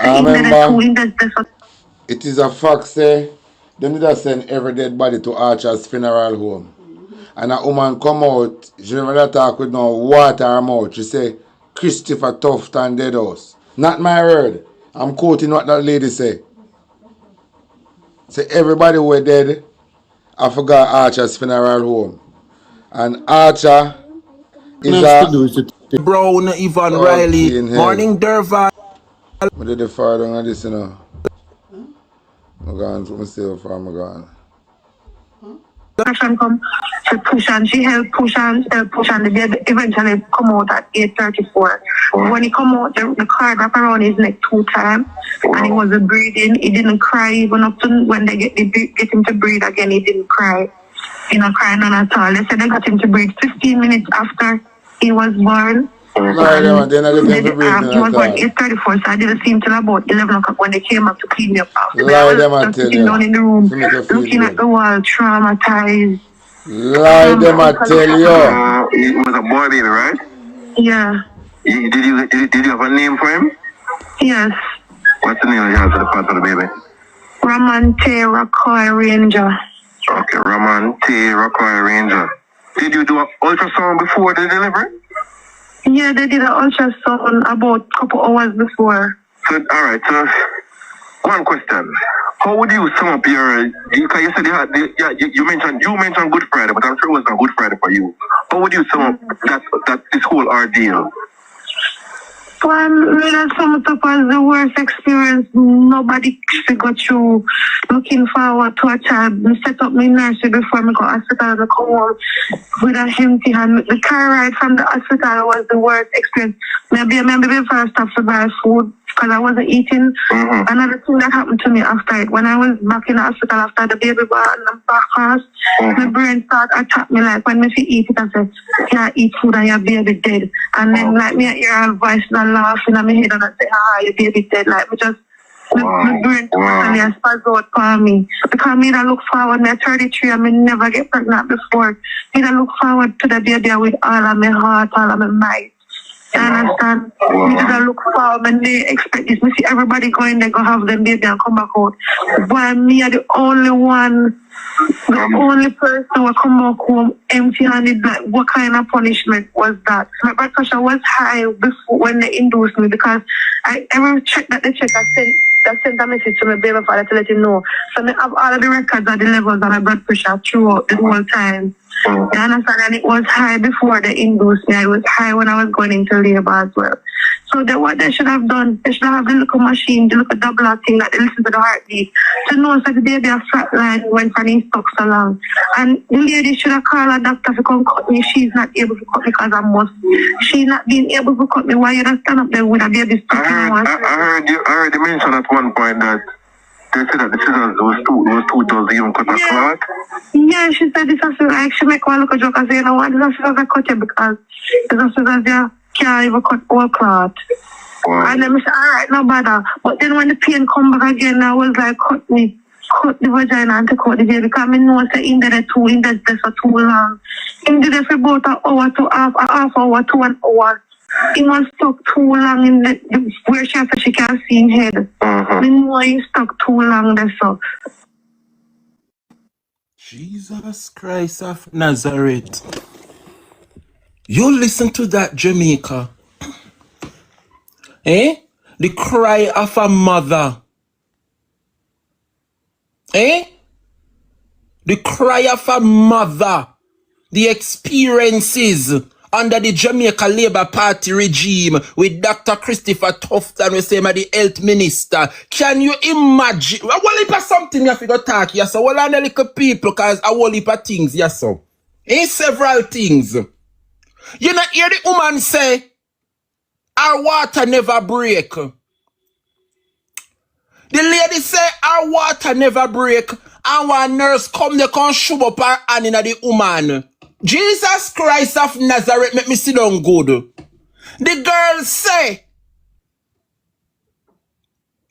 it is a fact, say, them did send every dead body to Archer's funeral home. And a woman come out, she never talk with no water her mouth. She say, Christopher Tufton dead house. Not my word. I'm quoting what that lady say. Say everybody were dead. I forgot Archer's funeral home. And Archer is a Brown, Yvonne Riley. Morning, Derval. What did the father on this, you know? I'm going to myself from my gun. Come to push and she helped push and the baby eventually come out at 8:34. When he come out, the cord wrapped around his neck 2 times and he wasn't breathing. He didn't cry even up to when they get him to breathe again. He didn't cry. He not crying none at all. They said they got him to breathe 15 minutes after he was born. He was born 8:34, so I didn't see him till about 11 o'clock when they came up to clean me up after. I was sitting down in the room, looking at the wall, traumatized. Lie them, I tell you. It was a boy baby, right? Yeah. Did you have a name for him? Yes. What's the name you have for the part of the baby? Ramante Rockaway Ranger. Okay, Ramante Rockaway Ranger. Did you do an ultrasound before the delivery? Yeah, they did an ultrasound about a couple hours before. So, all right. So, one question: how would you sum up your? Because you said you mentioned Good Friday, but I'm sure it was not Good Friday for you. How would you sum up that this whole ordeal? Well, I sum it up as the worst experience nobody should go through. Looking forward to a child. I set up my nursery before I go to hospital and come home with a empty hand. The car ride from the hospital was the worst experience. Maybe first stop to buy food because I wasn't eating. Another thing that happened to me after it, when I was back in the hospital after the baby born and back fast, my brain started attack me like when me eat it, I said, you can't eat food and your baby dead. And then like me hear a voice and laughing at my head and I say, your baby dead. Like me just my brain totally spaz out for me. Because me that look forward, me 33 and me never get pregnant before. Me that look forward to the baby with all of my heart, all of my might. You understand? Me that look forward and they expect this. Me see everybody going there go have them baby and come back out. But me are the only one, the only person who come back home empty-handed. Like, what kind of punishment was that? My blood pressure was high before when they induced me because I every check that they check I sent a message to my baby father to let him know. So I have all of the records of the levels of my blood pressure throughout the whole time. You understand? And it was high before they induced me. It was high when I was going into labor as well. So what they should have done, they should have the little machine, the little double thing that they listen to the heartbeat to know that the baby a flat line when Fanny stuck so long. And the lady should have called a doctor to come cut me. She's not able to cut me because I must. She's not being able to cut me. Why you don't stand up there with a baby stuck in one? I heard you mention at one point that they said that the scissors was too does even cut a clot. Yeah, she said this is like she make one look a joke and say, you know what, this is scissors I cut you because this is scissors you can't even cut all clot. And then I said, all right, no bother. But then when the pain come back again, I was like, cut the vagina and take out the baby because I know that in there for too long. In there for about an hour to half hour to 1 hour. He was stuck too long in the where she said she can't see his head. I know he stuck too long there, so. Jesus Christ of Nazareth. You listen to that, Jamaica. Eh? The cry of a mother. Eh? The cry of a mother. The experiences under the Jamaica Labour Party regime with Dr. Christopher Tufton, we say the health minister. Can you imagine? A whole heap of something you have to talk, yes, a whole lot of little people, because a whole heap of things, yes, so. In several things. You not hear the woman say, our water never break. The lady say, our water never break. And one nurse come, they can shove up her hand in the woman. Jesus Christ of Nazareth, make me sit down good. The girl say,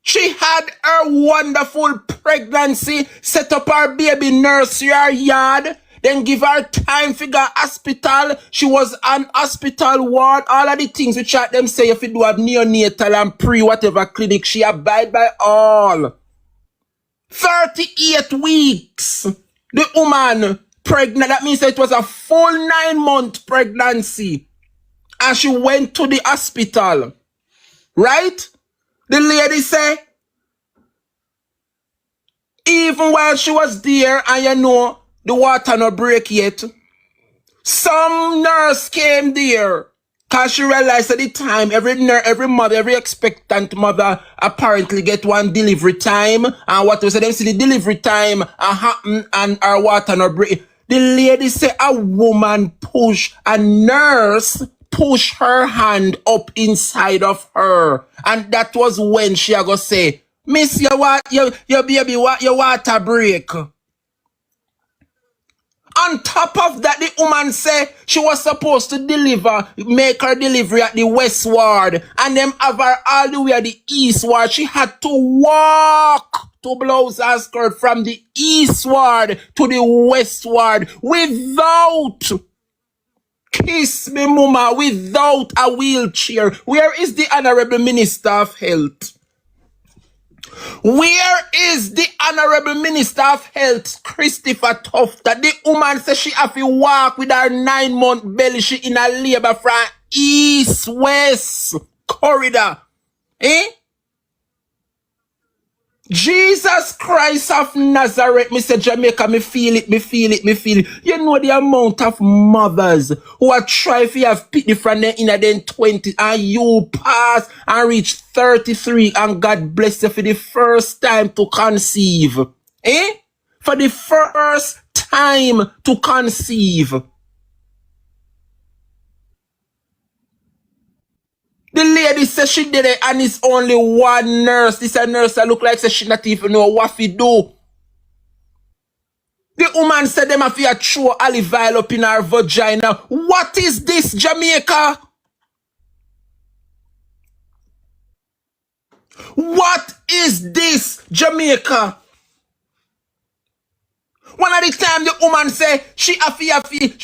she had her wonderful pregnancy, set up her baby nursery, her yard. Then give her time figure hospital. She was on hospital ward. All of the things which them say if you do have neonatal and pre whatever clinic, she abide by all. 38 weeks. The woman pregnant. That means that it was a full 9-month pregnancy. And she went to the hospital. Right? The lady say, even while she was there, and you know, the water no break yet, some nurse came there. Because she realized at the time, every mother, every expectant mother apparently get one delivery time. And what was them see the delivery time happen and our water no break. The lady say a woman a nurse push her hand up inside of her. And that was when she go say, Miss, your baby, your water break. On top of that, the woman said she was supposed to make her delivery at the West Ward, and them have her all the way at the East Ward. She had to walk to blouse her skirt from the East Ward to the West Ward without, kiss me mama, without a wheelchair. Where is the Honorable Minister of Health? Where is the Honorable Minister of Health, Christopher Tufton? The woman says she have to walk with her 9-month belly. She in a labor from east-west corridor. Jesus Christ of Nazareth, Mr. Jamaica, me feel it. You know the amount of mothers who are trying to have pity from them in their 20s, and you pass and reach 33, and God bless you for the first time to conceive. For the first time to conceive. The lady says she did it and it's only one nurse. This a nurse that look like she not even know what to do. The woman said them have to throw olive oil up in her vagina. What is this, Jamaica? What is this, Jamaica? One of the time the woman say she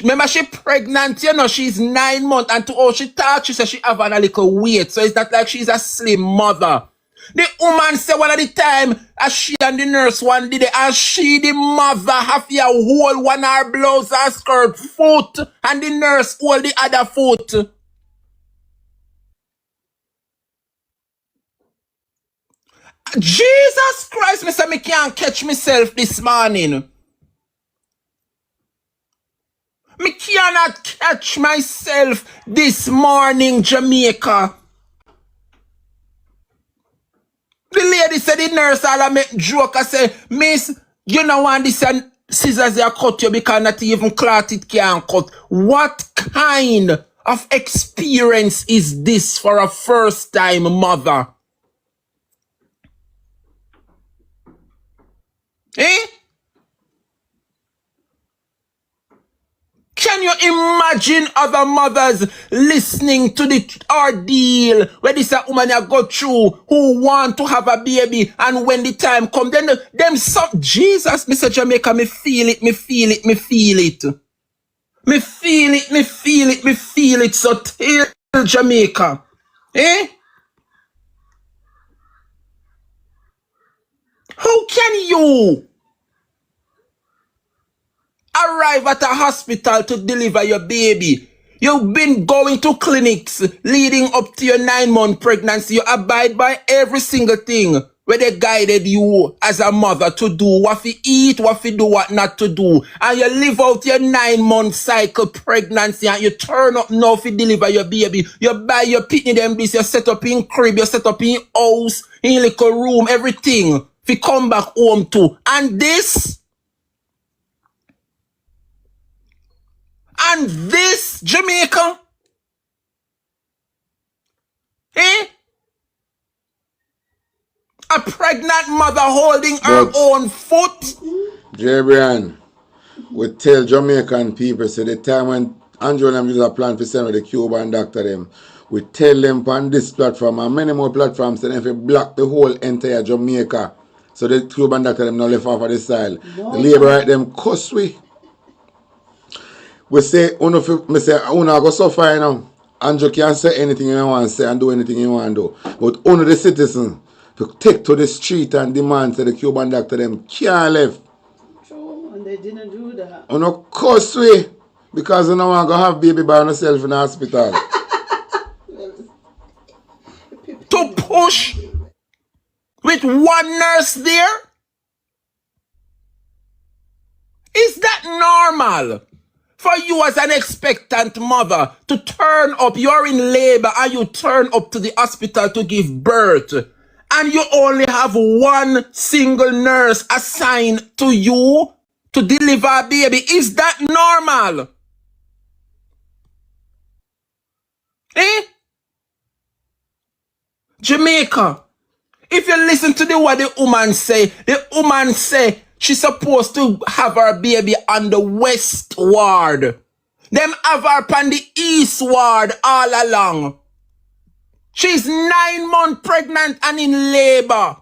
remember she pregnant, you know, she's 9 months, and to all she thought, she said she have a little weight, so it's not like she's a slim mother. The woman say one of the time, as she and the nurse one did it, and she, the mother, have to hold one of her blouse and skirt foot, and the nurse hold the other foot. Jesus Christ, me say me can't catch myself this morning. Me cannot catch myself this morning, Jamaica. The lady said the nurse all make joke. I say, Miss, you know want this and scissors they cut you because not even clot it can cut. What kind of experience is this for a first time mother? Can you imagine other mothers listening to the ordeal where this woman you go through who want to have a baby, and when the time comes, then them some Jesus, Mr. Jamaica, me feel it. So tell Jamaica. How can you arrive at a hospital to deliver your baby? You've been going to clinics leading up to your 9-month pregnancy. You abide by every single thing where they guided you as a mother to do what to eat, what to do, what not to do. And you live out your 9-month cycle pregnancy and you turn up now to deliver your baby. You buy your pitney them this, you set up in crib, you set up in house, in little room, everything. If come back home to. And this, Jamaica, a pregnant mother holding her own foot. Jabrian, we tell Jamaican people, so the time when Andrew and them use a plan to send with the Cuban doctor them, we tell them on this platform and many more platforms, and if we block the whole entire Jamaica, so the Cuban doctor them not left off of the style. The labor right them cuss we. We say, me say, Uno go suffer, you know. Andrew can say anything you want to say and do anything you want to do. But Uno the citizen, to take to the street and demand to the Cuban doctor them can't live. True, and they didn't do that. Uno curse we because you don't want to have baby by yourself in the hospital. To push with one nurse there? Is that normal? For you as an expectant mother to turn up, you're in labor and you turn up to the hospital to give birth and you only have one single nurse assigned to you to deliver a baby. Is that normal? Eh? Jamaica, if you listen to what the woman say she's supposed to have her baby on the west ward. Them have her on the east ward all along. She's 9 months pregnant and in labor.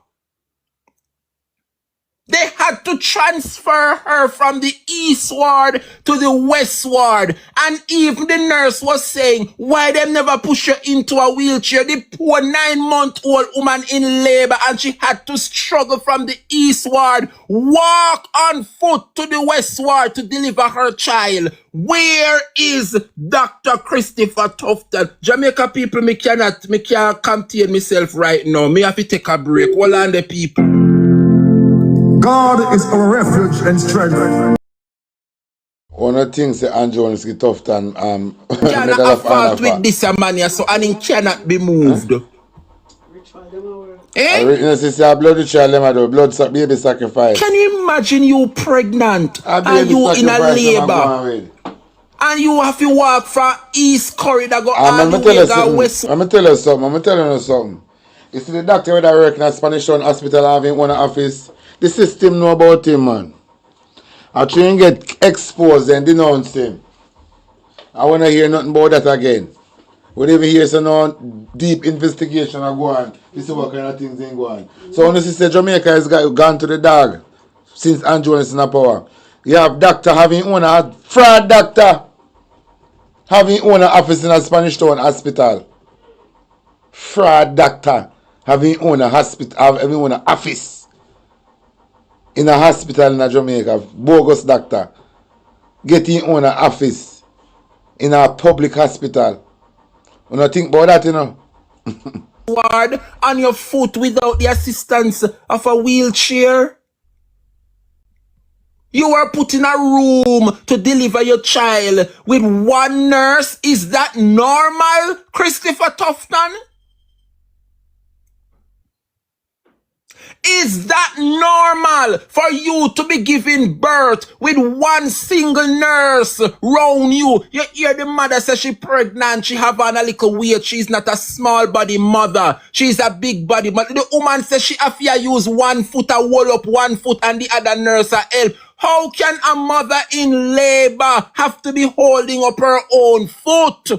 They had to transfer her from the east ward to the west ward. And even the nurse was saying, why them never push her into a wheelchair? The poor 9-month-old woman in labor and she had to struggle from the east ward, walk on foot to the west ward to deliver her child. Where is Dr. Christopher Tufton? Jamaica people, me can't contain myself right now. Me have to take a break. Hold on the people. God is our refuge and strength. One of the things that Andrew is tough and cannot have fault with this man, so and it cannot be moved. Eh? Blood child, blood baby sacrifice. Can you imagine you pregnant and you in a labor? And you have to walk from East Corridor go all the way to West. I'm telling you something. You see the doctor that work in a Spanish Town hospital having one office. The system know about him, man. I try and get exposed and denounce him. I want to hear nothing about that again. We even hear some deep investigation are go on. This is what kind of things ain't go on. So when you say Jamaica has gone to the dog since Andrew is in power. You have doctor having own a fraud doctor having own an office in a Spanish Town hospital. Fraud doctor having own a hospital, having own an office in a hospital in Jamaica, bogus doctor, getting on an office in a public hospital. When I think about that, you know. Ward on your foot without the assistance of a wheelchair. You are put in a room to deliver your child with one nurse. Is that normal, Christopher Tufton? Is that normal for you to be giving birth with one single nurse round you? You hear the mother say she pregnant, she have on a little weight, she's not a small body mother, she's a big body mother. The woman says she have to use one foot to hold up one foot and the other nurse a help. How can a mother in labor have to be holding up her own foot?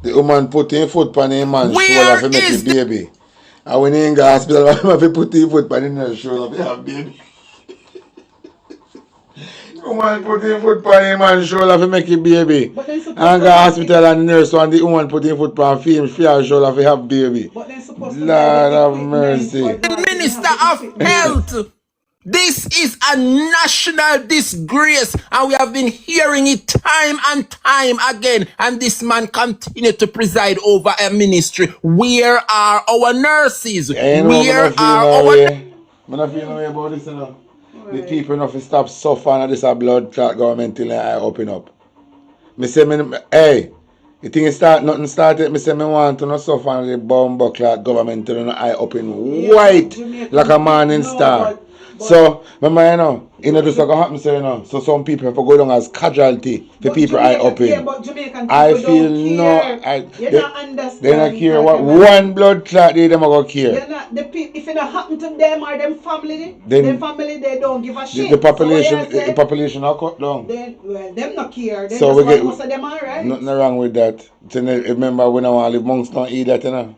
The woman put her foot on her man's shoulder to make a baby. And when he in the hospital, I have to put his foot on the nurse's shoulder to have baby. Woman put his foot on him man's shoulder to make a baby. And the hospital and the nurse and the woman put his foot on his shoulder to have baby. Lord of mercy. Minister of Health. This is a national disgrace and we have been hearing it time and time again, and this man continued to preside over a ministry. Where are our nurses? Where are our... I'm not feeling no way about this, you know. The people enough to stop suffering and this a blood clot government till I open up. Me say, hey, the thing nothing started, me say me want to not suffer and the bomb clot government till I open white like a morning star. So, remember, you know, just like what happens, you know, so some people have to go down as casualty for people I open. I feel no, they don't care what one blood clot they them go care. If it don't happen to them or them family, they don't give a shit. The population are cut down. Them not care. So we get most of them are right. Nothing wrong with that. So remember when I want to live amongst don't eat that, you know.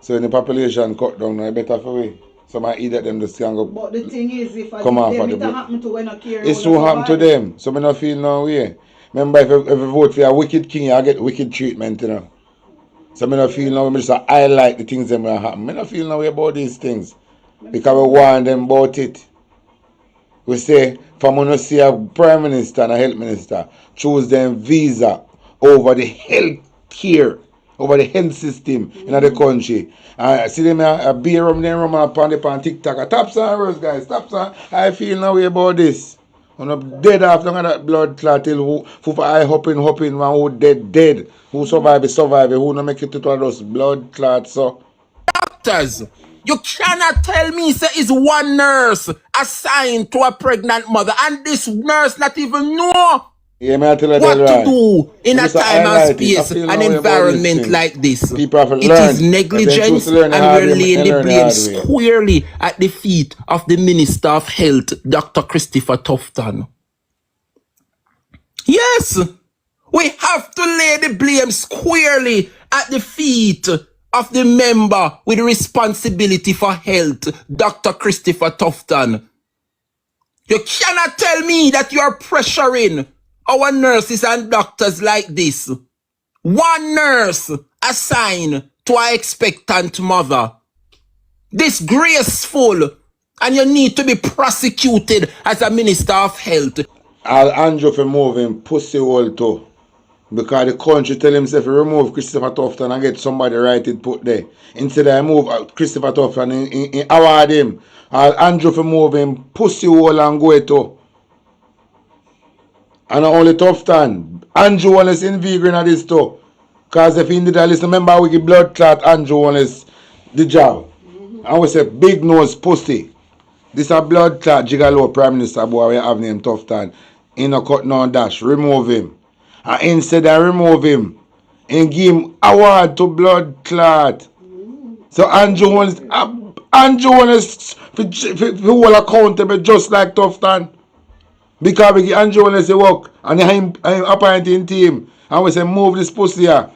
So when the population cut down, it's better for we. Some I eat at them just can go. But the thing is, if I Come off them, of it the happen to when I care. it's so happen to them. So I don't feel no way. Remember, if you vote for a wicked king, I get wicked treatment, you know. So I don't feel no way. I just highlight the things that will happen. I don't feel no way about these things. Because we warn them about it. We say, from when you see a prime minister and a health minister, choose them visa over the health care, over the health system in the country. See them a beer rum, them rum upon TikTok. Top some guys, top some. I feel no way about this. When I'm dead after that blood clot till who I hopping, one who dead. Who survive, who no make it to those blood clots. So doctors, you cannot tell me say it's one nurse assigned to a pregnant mother and this nurse not even know what to do in a time and space, an environment like this. It is negligence and we're laying the blame squarely at the feet of the Minister of Health, Dr. Christopher Tufton. Yes, we have to lay the blame squarely at the feet of the member with responsibility for health, Dr. Christopher Tufton. You cannot tell me that you are pressuring our nurses and doctors like this. One nurse assigned to an expectant mother. Disgraceful. And you need to be prosecuted as a Minister of Health. I'll Andrew for moving pussy hole too. Because the country tell himself to remove Christopher Tufton and get somebody right it put there. Instead I move Christopher Tufton in award him. I'll Andrew for moving pussy hole and go it too. And not only Tufton, Andrew Holness in vegan at this too. Because if he did a listen, remember we give blood clot Andrew Holness the job. And we say big nose pussy. This a blood clot gigolo Prime Minister boy we have named Tufton. In a cut no dash. Remove him. And instead I remove him and give him award to blood clot. So Andrew Holness who accountable just like Tufton. Because we give Andrew Holness the work and I'm appointing team. And we say move this pussy here.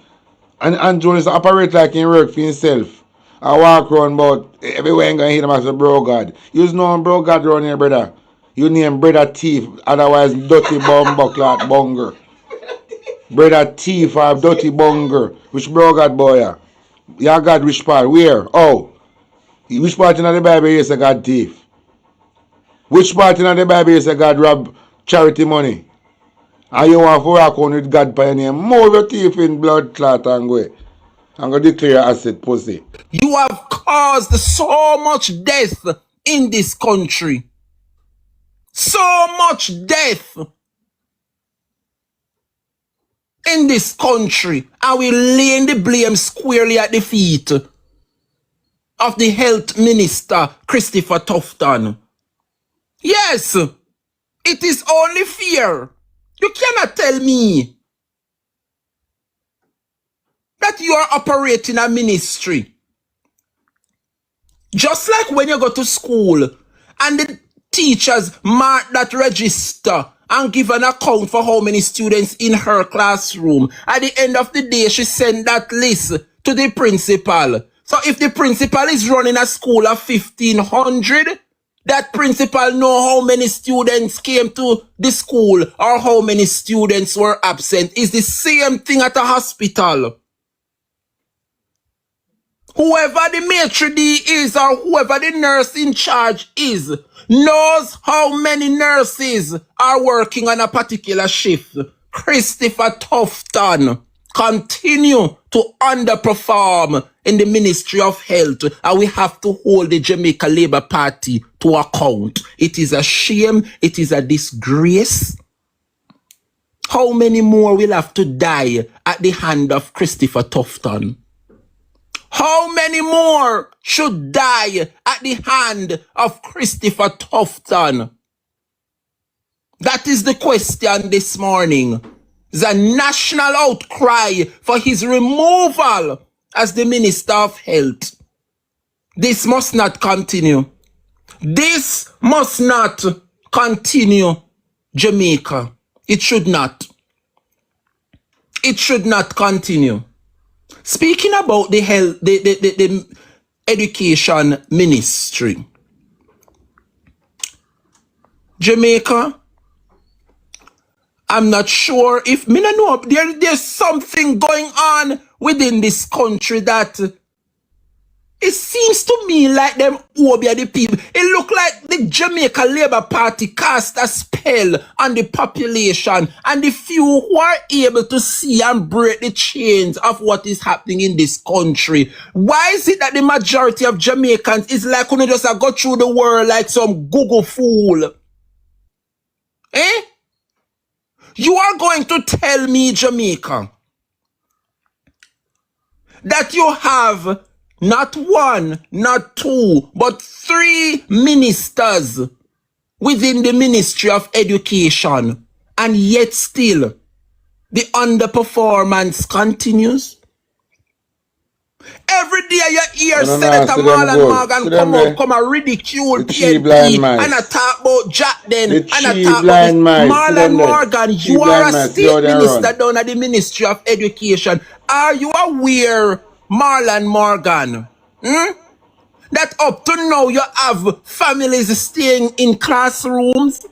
And Andrew Holness operate like he work for himself. I walk around but everywhere I'm going to hear him as a bro God. You know bro God around here, brother. You name brother thief, otherwise dirty bumbo clot bunger. Brother thief or dirty bunger. Which bro God boy ya? Yeah, God which part? Where? Oh. Which part in the Bible is a God thief? Which part in the Bible is a God rob charity money? And you want to walk on with God by your name? Move your thief in blood clot and go. I'm going to declare asset pussy. You have caused so much death in this country. So much death in this country. And we laying the blame squarely at the feet of the health minister, Christopher Tufton. Yes, it is only fair. You cannot tell me that you are operating a ministry. Just like when you go to school and the teachers mark that register and give an account for how many students in her classroom. At the end of the day, she send that list to the principal. So if the principal is running a school of 1,500, that principal know how many students came to the school or how many students were absent. It's the same thing at a hospital. Whoever the maitre d' is or whoever the nurse in charge is knows how many nurses are working on a particular shift. Christopher Tufton continue to underperform in the Ministry of Health, and we have to hold the Jamaica Labour Party to account. It is a shame. It is a disgrace. How many more will have to die at the hand of Christopher Tufton? How many more should die at the hand of Christopher Tufton? That is the question this morning. The national outcry for his removal as the Minister of Health. This must not continue. This must not continue, Jamaica. It should not. It should not continue. Speaking about the health, the Education Ministry. Jamaica, I'm not sure if, me don't know, there's something going on within this country that it seems to me like them Obia the people. It look like the Jamaica Labour Party cast a spell on the population and the few who are able to see and break the chains of what is happening in this country. Why is it that the majority of Jamaicans is like when they just go through the world like some Google fool? Eh? You are going to tell me, Jamaica, that you have not one, not two, but 3 ministers within the Ministry of Education, and yet still the underperformance continues? Every day you hear Senator Marlon Morgan come and ridicule PNP and I talk about Jackden and I talk about Marlon Morgan. You are a state minister down at the Ministry of Education. Are you aware, Marlon Morgan, that up to now you have families staying in classrooms?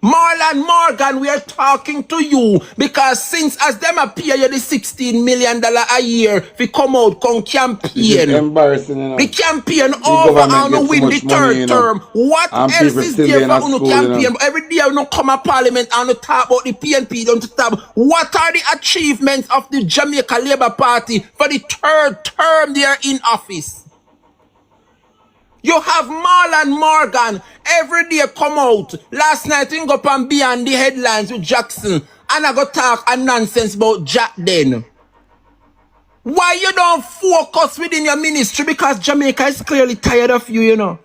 Marlon Morgan, we are talking to you because since as them appear you the $16 million a year, we come out, come campaign. Embarrassing, you know. The campaign over and win the third term. What else is there for you campaign? Every day you come to parliament and you talk about the PNP, don't talk. What are the achievements of the Jamaica Labour Party for the 3rd term they are in office? You have Marlon Morgan every day come out. Last night you go up and be on the headlines with Jackson and I go talk a nonsense about Jack then. Why you don't focus within your ministry? Because Jamaica is clearly tired of you, you know.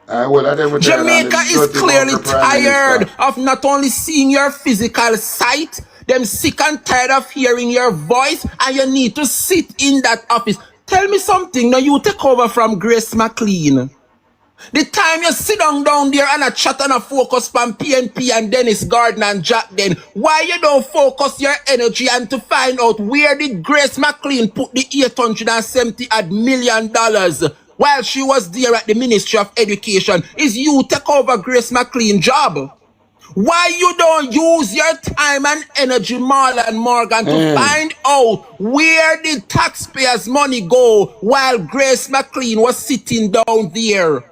Jamaica is clearly tired of not only seeing your physical sight, them sick and tired of hearing your voice, and you need to sit in that office. Tell me something, now you take over from Grace McLean. The time you sit down there and a chat and a focus from PNP and Dennis Gordon and Jack then, why you don't focus your energy and to find out where did Grace McLean put the $870 million while she was there at the Ministry of Education? Is you take over Grace McLean job? Why you don't use your time and energy, Marlon Morgan, to find out where the taxpayers' money go while Grace McLean was sitting down there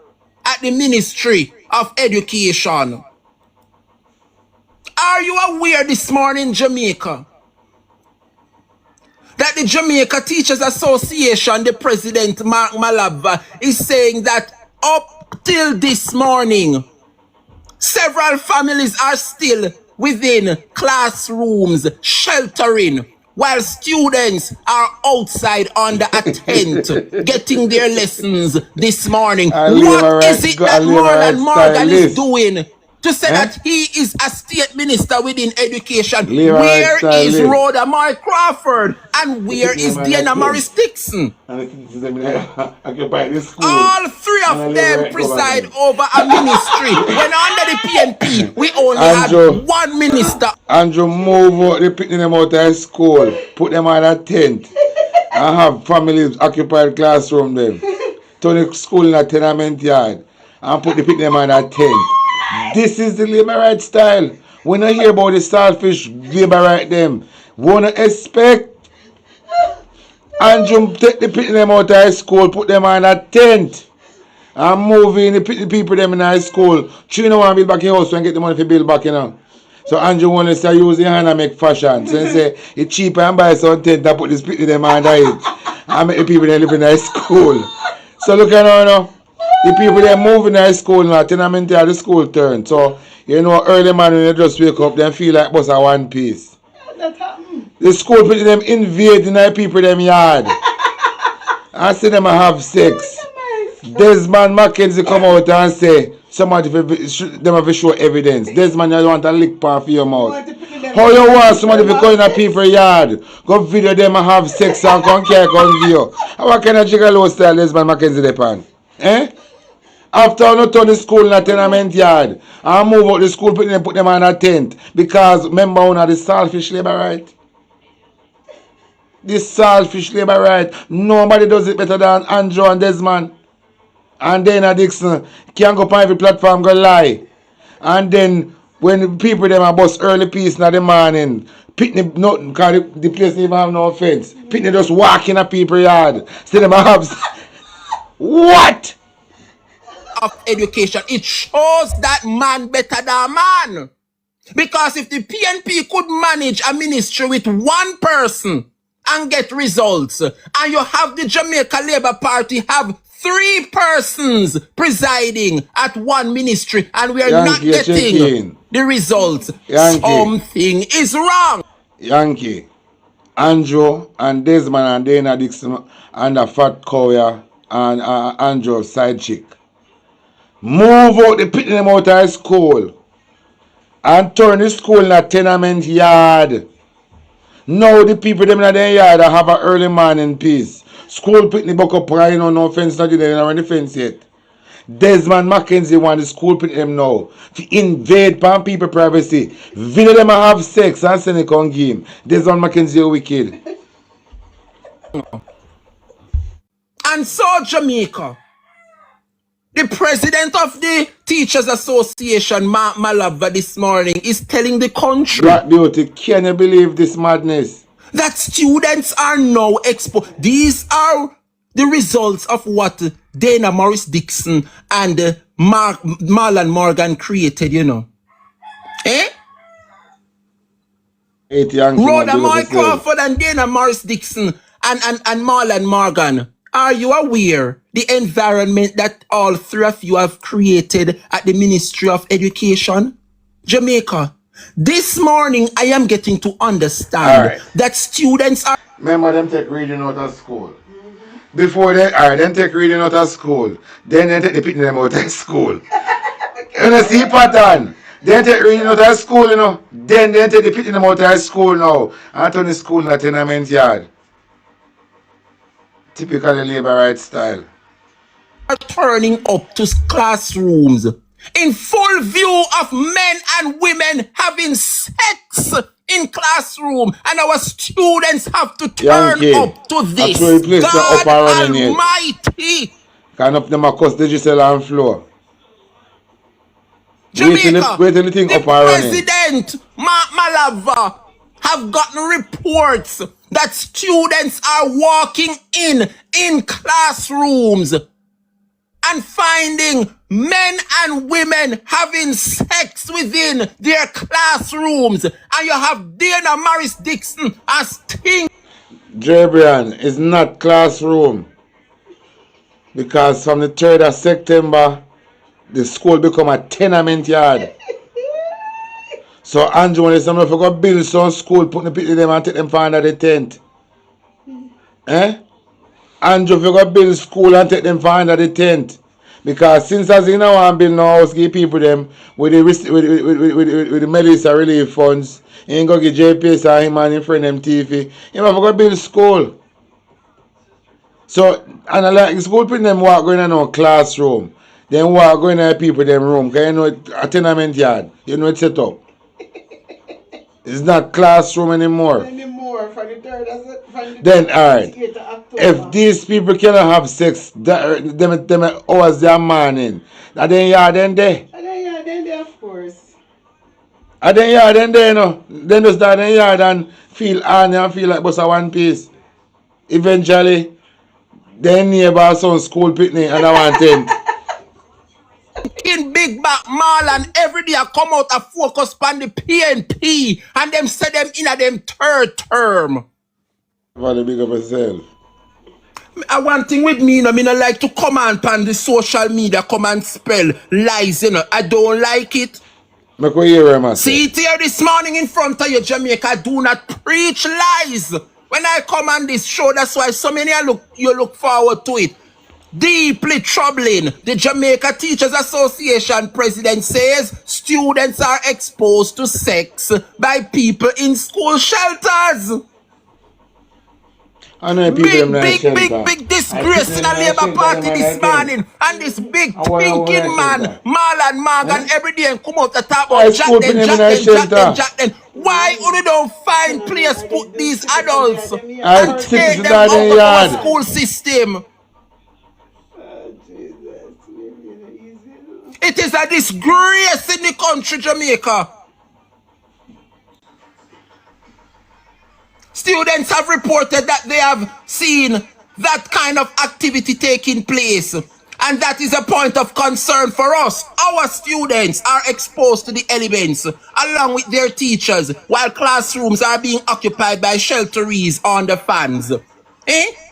at the Ministry of Education? Are you aware this morning, Jamaica, that the Jamaica Teachers Association, the president, Mark Malava, is saying that up till this morning, several families are still within classrooms sheltering while students are outside under a tent getting their lessons this morning? What is it that Marlon Morgan is doing to say that he is a state minister within education? Where is Rhoda Mary Crawford and where is Diana Morris Dixon? All 3 of them preside over a ministry. When under the PNP, we only had 1 minister. Andrew, move the picking them out of school, put them on a tent, and have families occupied classroom them. Turn the school in a tenement yard, and put the pick them on a tent. This is the labor right style. When I hear about the starfish labor right them, wanna expect Andrew take the picking them out of school, put them on a tent, and move in the people them in high school. You know want to build back your house and get the money for build back, you know. So Andrew wanna start using hand and make fashion. So he say it's cheaper and buy some tent and put the split them under it and make the people that live in high school. So look at now. The people they move in high school now, tenement yard, the school turn. So, you know, early man when they just wake up, they feel like bus a one piece. The school people them invade in the people them yard. I see them have sex. Desmond Mackenzie come out and say, somebody them have to show evidence. Desmond, you want a lick pan for your mouth. How you want somebody to go in a people yard, go video them and have sex and come care, come view? What kind of gigolo style Desmond Mackenzie they pan? Eh? After I turn the school in a tenement yard, I move out the school, put them on a tent. Because remember, one of the starfish labor right. This selfish labor right. Nobody does it better than Andrew and Desmond. And then Dixon can go on every platform go lie. And then when people them are bust early peace in the morning, Pitney nothing because the place even have no offense. Pitney just walk in a people yard. See them have what? Of education. It shows that man better than man. Because if the PNP could manage a ministry with one person and get results, and you have the Jamaica Labour Party have 3 persons presiding at one ministry, and we are not getting the results, something is wrong. Yankee, Andrew and Desmond and Dana Dixon and a fat cow and Andrew side chick. Move out the pit them out of school and turn the school in a tenement yard. Now the people them in the yard have an early morning peace. School pitney buck up right now, no fence not in the fence yet. Desmond Mackenzie want the school pitney them now to invade pan people privacy. Video them have sex and send it on game. Desmond Mackenzie wicked. And so Jamaica, the president of the Teachers Association, Mark Malava, this morning is telling the country. Black Beauty, can you believe this madness? That students are now exposed. These are the results of what Dana Morris Dixon and Marlon Morgan created, you know. Eh? Rhoda Moy Crawford and Dana Morris Dixon and Marlon Morgan. Are you aware the environment that all 3 of you have created at the Ministry of Education? Jamaica. This morning, I am getting to understand that students are... Remember them take reading out of school. Before they, then take reading out of school. Then they take the picking them out of school. You see pattern? Then take reading out of school, you know. Then they take the picking them out of school now. And turn the school in a tenement yard. Typically labor rights style. Are turning up to classrooms in full view of men and women having sex in classroom, and our students have to turn up to this. God Almighty! Can up them across digital and floor. Jamaica, the president, Mark Malava, have gotten reports that students are walking in classrooms and finding men and women having sex within their classrooms. And you have Dana Morris Dixon as King. Jabrian is not classroom. Because from the 3rd of September, the school become a tenement yard. So Andrew, when they say, if you go build some school, put the people them and take them for under the tent. Andrew, if you go build school and take them for under the tent. Because since as you know, I'm building a house, give people them with the Melissa relief funds, you ain't go get JPS or him and him friend them TV. You have to go build school. So, and I like the school people them walk going in a classroom. Then walk going in people them room. Because you know it's a tenement yard. You know it's set up. It's not classroom anymore. For the 3rd, then, alright. If these people cannot have sex, them hours their morning, are they yard then there? Are they yard then there, of course. Are they yard then there, no? Then just start in yard and feel on and feel like bossa one piece. Eventually, then neighbor son school picnic and I want them. In Big Back Mall and every day I come out and focus on the PNP and them say them in a them 3rd term. What the big of yourself? One thing with me, you know, I don't like to come on the social media, come and spell lies, you know. I don't like it. See it here this morning in front of you, Jamaica. I do not preach lies. When I come on this show, that's why so many you look forward to it. Deeply troubling. The Jamaica Teachers Association president says students are exposed to sex by people in school shelters. Big disgrace in a Labour Party this morning. And this big thinking man, Marlon Morgan, every day and come out to talk about Jack then. Why we don't find place put these adults and take them out of our school system? It is a disgrace in the country, Jamaica. Students have reported that they have seen that kind of activity taking place. And that is a point of concern for us. Our students are exposed to the elements along with their teachers while classrooms are being occupied by shelterees on the fans.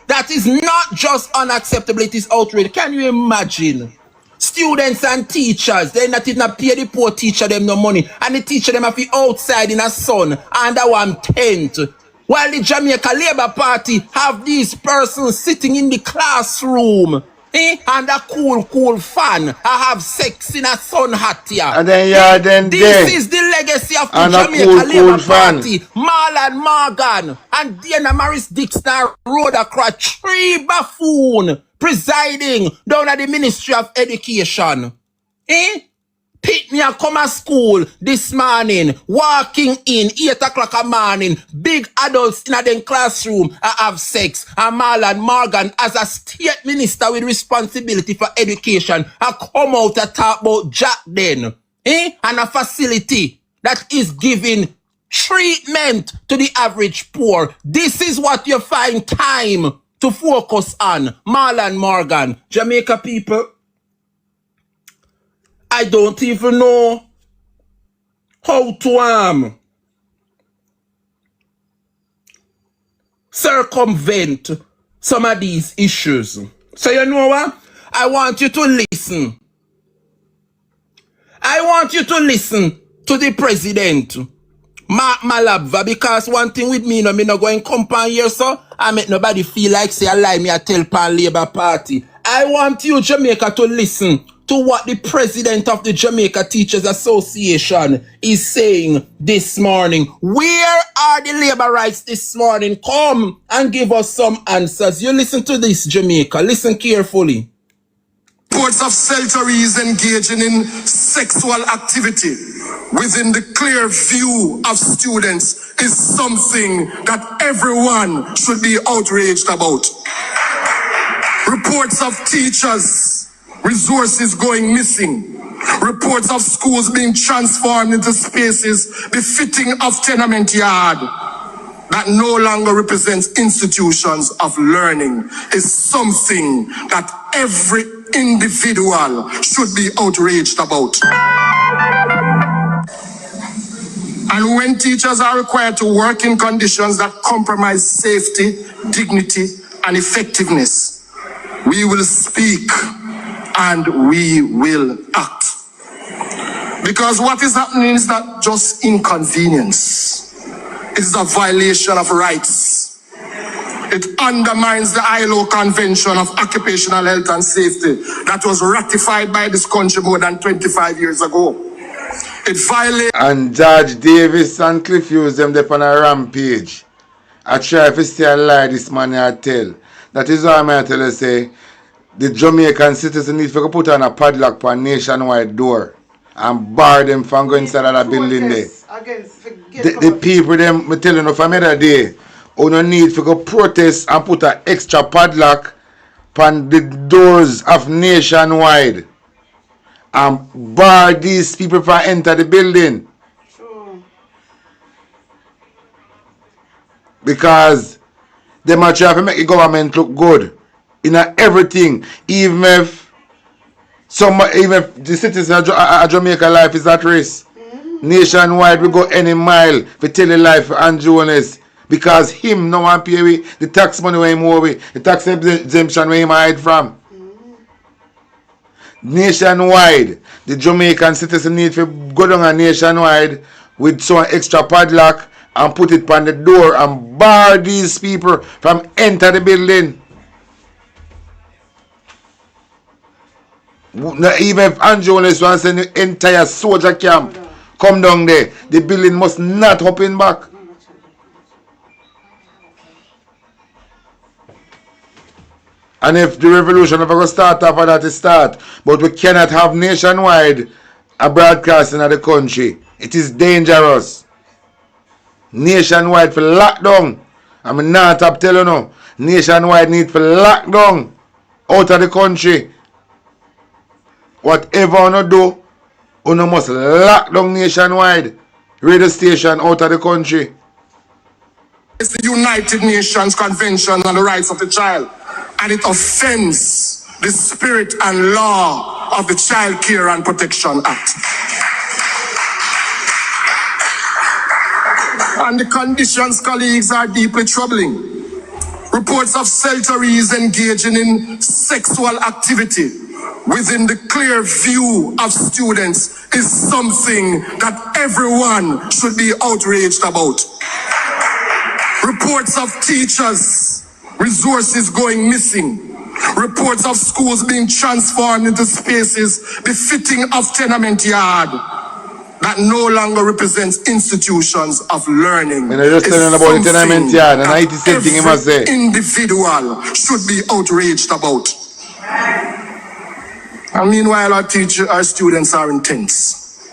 That is not just unacceptable, it is outrage. Can you imagine? Students and teachers, they not even pay the poor teacher them no money. And the teacher them have to be outside in a sun under one tent. While the Jamaica Labour Party have these persons sitting in the classroom. And a cool fan. I have sex in a sun hat here. And then this is the legacy of the Jamaica Labour Party. Marlon Morgan and Diana Maris Dixon rode across 3 buffoon presiding down at the Ministry of Education. Pick me and come to school this morning, walking in 8 o'clock a morning, big adults in a classroom I have sex. And Marlon Morgan, as a state minister with responsibility for education, I come out to talk about Jack then. And a facility that is giving treatment to the average poor. This is what you find time to focus on. Marlon Morgan, Jamaica people, I don't even know how to circumvent some of these issues. So you know what? I want you to listen. I want you to listen to the president, Mark Malabva, because one thing with me, me not going company here, so I make nobody feel like say I lie me I tell Pan Labour Party. I want you, Jamaica, to listen to what the president of the Jamaica Teachers Association is saying this morning. Where are the labor rights this morning? Come and give us some answers. You listen to this, Jamaica. Listen carefully. Reports of shelterees engaging in sexual activity within the clear view of students is something that everyone should be outraged about. Reports of teachers, resources going missing. Reports of schools being transformed into spaces befitting of tenement yard that no longer represents institutions of learning is something that every individual should be outraged about. And when teachers are required to work in conditions that compromise safety, dignity, and effectiveness, we will speak and we will act. Because what is happening is not just inconvenience. It's a violation of rights. It undermines the ILO Convention of Occupational Health and Safety that was ratified by this country more than 25 years ago. It violates... And George Davis and Cliff Hughes them there on a rampage. I try to stay alive this man I tell. That is why I tell you say the Jamaican citizens need to put on a padlock on nationwide door and bar them from going inside of that building there. The people them, I tell you, from another day, you no need to go protest and put an extra padlock on the doors of nationwide and bar these people from enter the building. Because they might try to make the government look good in everything, even if the citizens of Jamaica life is at risk. Nationwide we go any mile for tell the life for Andrew Holness because him no one pay we the tax money where him owe we, the tax exemption where him hide from. Nationwide, the Jamaican citizen need to go down a nationwide with some extra padlock and put it on the door and bar these people from enter the building. Even if Andrew Holness wants to send the entire soldier camp come down there, the building must not open back. And if the revolution ever going to start off, that it start. But we cannot have nationwide a broadcasting of the country. It is dangerous. Nationwide for lockdown. I'm not up telling you. Nationwide need for lockdown out of the country. Whatever you do, you must lock down nationwide. Radio station out of the country. It's the United Nations Convention on the Rights of the Child, and it offends the spirit and law of the Child Care and Protection Act. And the conditions, colleagues, are deeply troubling. Reports of shelterees engaging in sexual activity within the clear view of students is something that everyone should be outraged about. Reports of teachers, resources going missing. Reports of schools being transformed into spaces befitting of tenement yard that no longer represents institutions of learning. And I just telling about the tenement yard, and I thing you must say. Individual should be outraged about. And meanwhile, our students are in tents,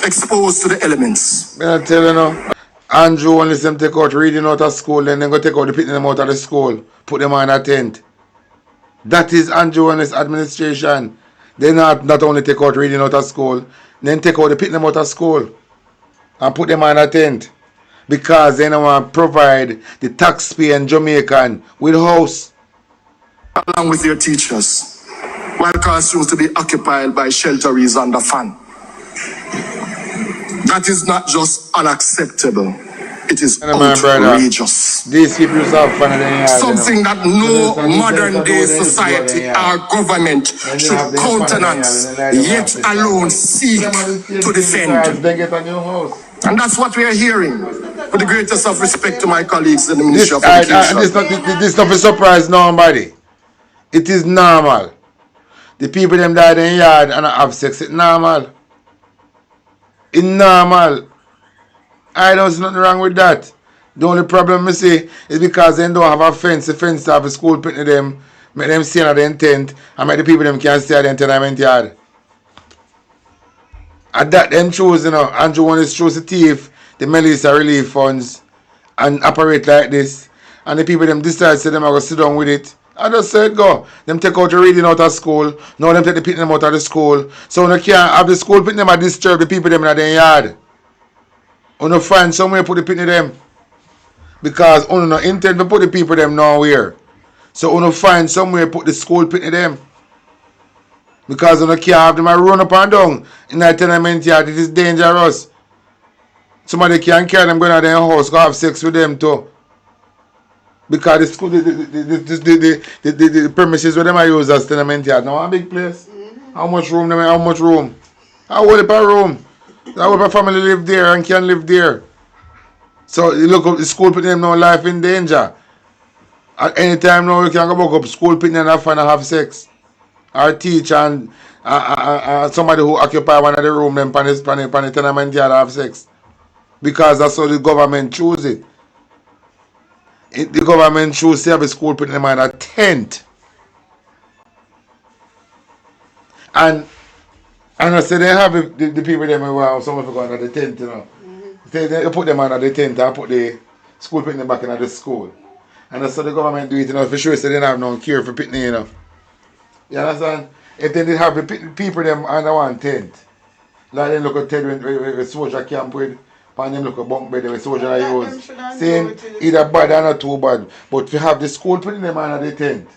exposed to the elements. I'm telling you. Andrew only them take out reading out of school, then they go take out the picking them out of the school, put them on a tent. That is Andrew and his administration. They not only take out reading out of school, then take out the picking them out of school and put them on a tent. Because they don't want to provide the taxpaying Jamaican with a house. Along with your teachers, while classrooms to be occupied by shelterees under fan. That is not just unacceptable. It is outrageous. These people have fun something that no modern day society or government should countenance, yet alone seek to defend. And that's what we are hearing. With the greatest of respect to my colleagues in the Ministry of Education. This not a surprise nobody. It is normal. The people them died in yard and have sex. It's normal. It's normal. I don't see nothing wrong with that. The only problem I see is because they don't have a fence. The fence to have a school put to them, make them stay at the intent, and make the people them can stay at the entertainment yard. And that them choose, Andrew one is choose the thief, the Melissa relief funds, and operate like this. And the people them decide to them are going to sit down with it. I just said go. Them take out the reading out of school. Now them take the picking them out of the school. So you can't have the school picking them and disturb the people them in their yard. You find somewhere put the picking them. Because you no intend to put the people them nowhere. So you find somewhere put the school picking them. Because you can't have them run up and down in that tenement yard. It is dangerous. Somebody can carry them going to their house, go have sex with them too. Because the school, the premises where them I use as tenement yard. Now a big place. How much room them? How much room? How old a room? How old a family live there and can live there? So you look up the school putting them now life in danger. At any time now you can go back up school putting them and have sex. Or teach and somebody who occupy one of the room them pan the tenement yard have sex. Because that's how the government choose it. The government choose to have a school putting them in a tent. And I say they have the people them who have some of them under the tent, They put them under the tent and put the school putting them back in the school. And that's how the government do it, for sure, so they don't have no cure for picking, You understand? If they did have the people them under one tent, like they look at Ted with soldier camp with, and them look at bunk bed with soldier I use. Saying either bad or not too bad. But to have the school putting them under the tent,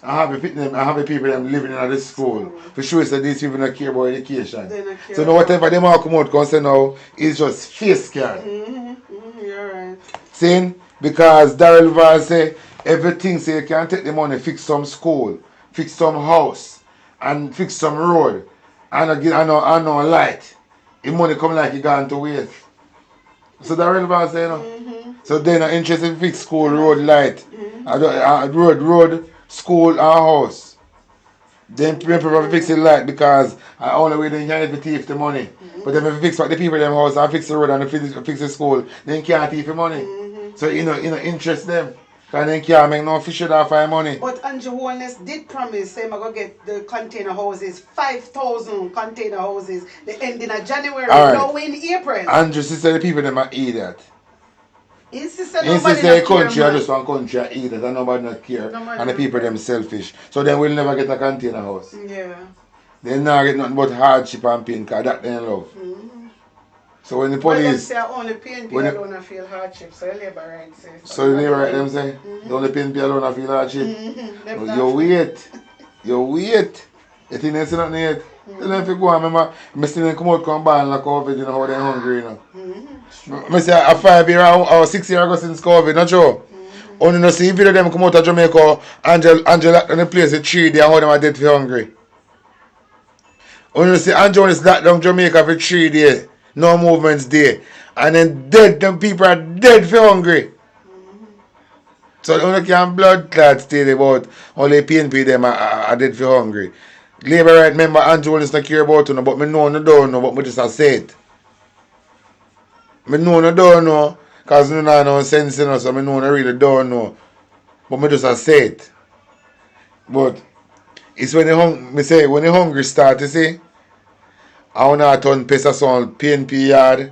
I have the people them living in the school. For sure, so these people don't care about education. So now whatever them all come out and say now is just face scan. You're right. Saying because Darrell Val say everything say you can take the money, fix some school, fix some house, and fix some road, and no light. The money come like it gone to waste. So Darrell Val say So they're not interested in fix school, road, light, road, school and house. Then people fix the light because I only way they can thief the money. But then if you fix the people them house and fix the road and fix the school, then you can't thief the money. So you know interest them. Because they can't make no fish off my money. But Andrew Holness did promise say I'm going to get the container houses, 5,000 container houses, the ending of January, now in April. Andrew said the people them are idiot. He said nobody the not country care, are just one country are idiot and nobody not care. And the people them selfish. So then we'll never get a container house. Yeah. They not get nothing but hardship and pain because that they love. So when the police... Well, them say only PNP alone feel hardship, so labor rights say. So the labor rights them say, the only PNP alone feel hardship. You wait. You wait. You think they say nothing yet? Tell them if you go on, remember, I see them come out come back and like COVID, you know how they're hungry, you know. I say a 5 year or 6 year ago since COVID, not true? Only no see video them come out of Jamaica, Angela in the place with 3 days and how them are dead for hungry. Only see Angela is locked down Jamaica for 3 days. No movements there. And then dead, them people are dead for hungry. So only can blood clot stay about only PNP them are dead for hungry. Labour right member Andrew is not care about you, but me know no don't know, but me just say it. Me know no don't know, because me know no sense in us, so me know no really don't know. But me just say it. But it's when the hungry start, you see. I want to turn pesa sound PNP yard.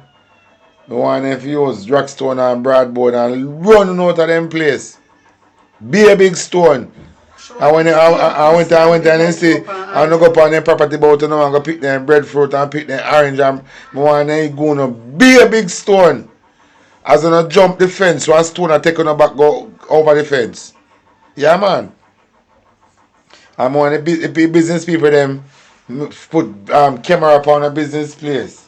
I want to use drugstone and broadboard and run out of them place. Be a big stone. I went and see, I don't go up on them property about and go pick them breadfruit and pick them orange and I want to go to be a big stone. As I jump the fence, one stone I take on the back go over the fence. Yeah man. I'm one of the business people them put camera upon a business place.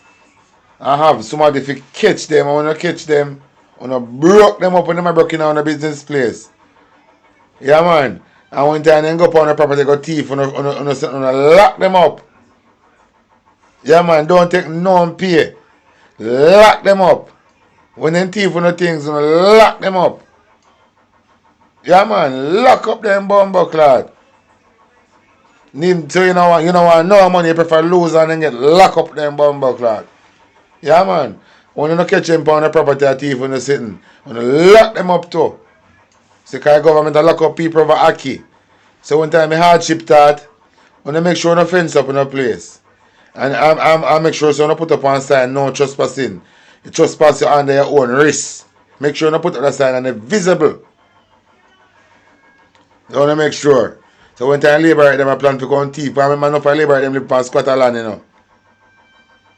I have somebody if you catch them, I want to catch them, I want to broke them up when them are broken on a business place. Yeah man. And one time they go up on the property, go thief, and lock them up. Yeah man, don't take no pay. Lock them up. When they thief on the things, lock them up. Yeah man, lock up them bumbo clad. So you know want no money, you prefer lose and then get lock up them bumbo clad. Yeah man. When you don't catch them on the property a thief when you're sitting, when you lock them up too. So the government lock up people over Aki. So one time my hardship start, when I make sure no fence up in a place. And I make sure so I put up one sign, no trespassing. You trespass you under your own risk. Make sure you put up that sign and it's visible. You want to make sure. So when time labor them I plan to go on thief. I remember enough of labor them live on squatter land, you know.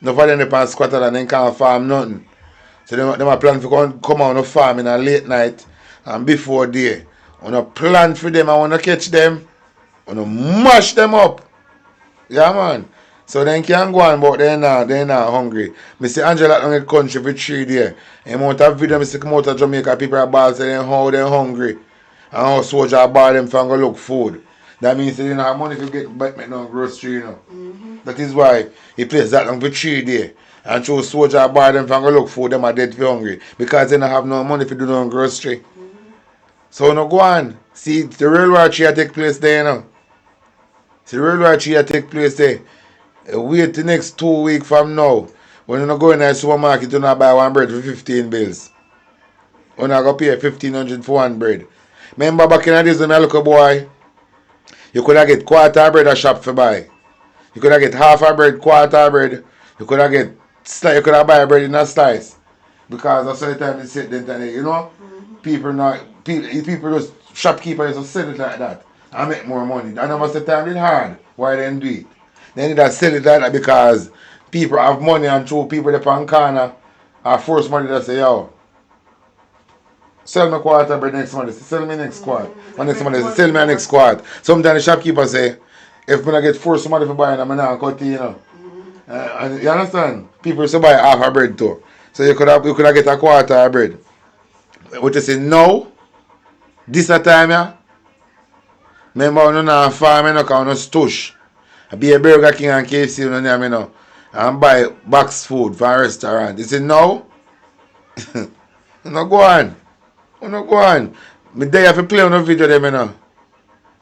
Enough of them live on squatter land, they can't farm nothing. So them I plan to come on a farm in a late night and before day. I want to plan for them, I want to catch them. I want to mash them up. Yeah man. So then can go on, but they're not hungry. I see Angela in the country for 3 days. And I want to video, I see come out of Jamaica, people are ball saying how they're hungry. And how soldiers are ball them for go look food. That means they don't have money to get back no grocery, you know. That is why he plays that long for 3 days. And so soldiers buy them for go look food, them are dead for hungry. Because they don't have no money to do no grocery. So no go on. See the real war cheer take place there, you know. See the real war cheer take place there. Wait the next 2 weeks from now. When you go in the supermarket, you not buy one bread for 15 bills. When I go pay 1,500 for one bread. Remember back in the days when I look a boy, you could have get quarter of bread a shop for buy. You could have get half a bread, quarter of bread. You could have buy bread in a slice. Because that's the time they sit there, you know? People just shopkeepers just sell it like that and make more money. And that was the time it's hard. Why they do it? They need to sell it like that because people have money and throw people up on corner or force money to say, yo, sell me quarter bread next month. Sell me next quart. Next month, sell me next quart. Sometimes the shopkeeper say, if I get forced somebody to buy it, I'm not cut it, you know. And you understand? People used to buy half a bread too. So you could have get a quarter of bread. What you say, no, this a time, yeah? Remember, you know, farm, you know, because you stush. I be a Burger King and KFC, you know, and buy box food for a restaurant. You say, no? You know, go on. You know, go on. Me day have to play on the video, them, you know.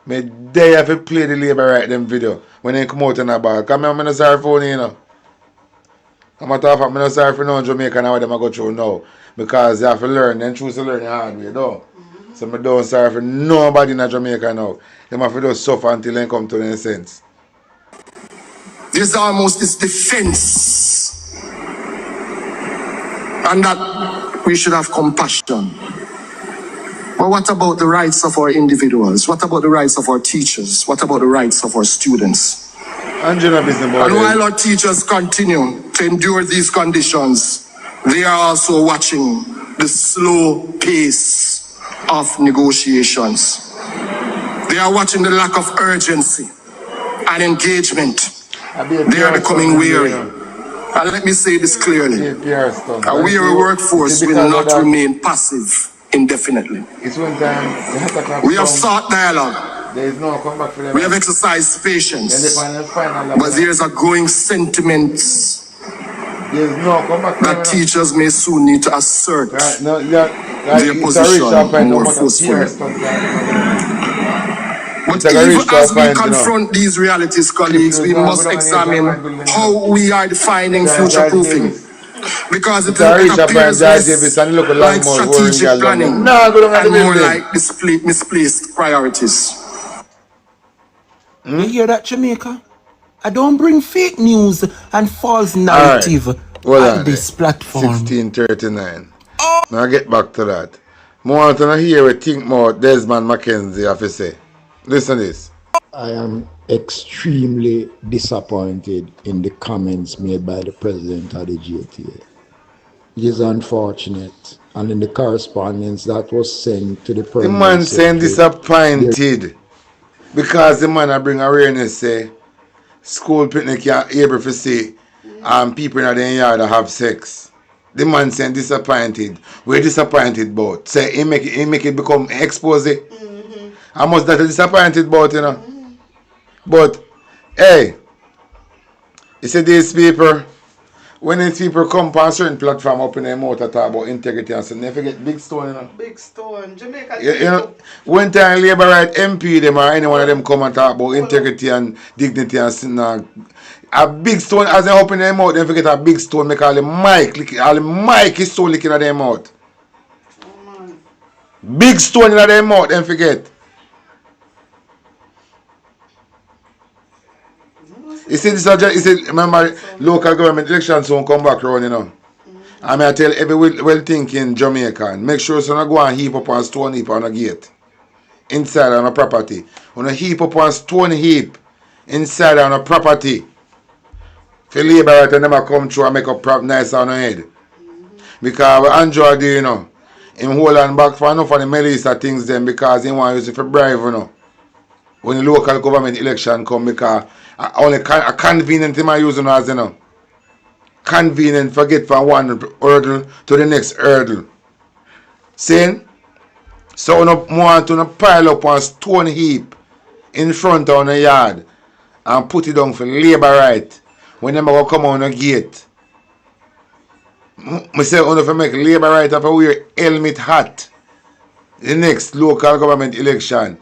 Me day have to play the labor right, them video, when they come out in the bag. Because I'm not sorry for you, you know. I'm not sorry for no Jamaica now, them I go through now. Because you have to learn and choose to learn the hard way, though. So I don't sorry for nobody in Jamaica now. They have to just suffer until they come to their sense. This is almost this defense. And that we should have compassion. But what about the rights of our individuals? What about the rights of our teachers? What about the rights of our students? And while our teachers continue to endure these conditions, they are also watching the slow pace of negotiations. They are watching the lack of urgency and engagement. They are becoming weary. And let me say this clearly. A weary workforce will not remain passive indefinitely. We have sought dialogue. We have exercised patience. But there's a growing sentiment that teachers may soon need to assert their position more forcefully. But even as we confront these realities, colleagues, we must examine how we are defining future-proofing. Because it appears less like strategic planning and more like misplaced priorities. You hear that, Jamaica? I don't bring fake news and false narrative on this platform. 1639. Now I get back to that. More want to hear what think more Desmond Mackenzie have to say. Listen to this. I am extremely disappointed in the comments made by the president of the JTA. It is unfortunate, and in the correspondence that was sent to the The man saying disappointed because the man bring awareness say school picnic can't able to see people in the yard have sex. The man saying disappointed. We're disappointed about. Say he make it become expose it. How much that is disappointed about, you know. But hey, you see these people, when these people come on a certain platform up in their mouth to talk about integrity and stuff, they forget Big Stone, you know. Big Stone, Jamaica. You know, one time Labour Right MP them or any one of them come and talk about integrity and dignity and stuff. A Big Stone as they open their mouth, they forget a Big Stone make all the mic is so licking at their mouth. Big Stone in their mouth, they forget. You see, remember, local government elections won't come back around, you know. I mean, I tell every well-thinking Jamaican, make sure so not go and heap up on stone heap on a gate. Inside on a property. When you heap up on stone heap inside on a property. For Labour Right and never come through and make up nice on your head. Because Andrew do, you know, him hold on back for enough of the Melissa things then because he want to use it for bribe, you know. When the local government election come because only a convenient thing I use as you know. Convenient forget from one hurdle to the next hurdle. Saying? So we want to pile up one stone heap in front of the yard and put it down for Labour Right. When them go come on the gate. I say if make Labour Right have to wear helmet hat the next local government election.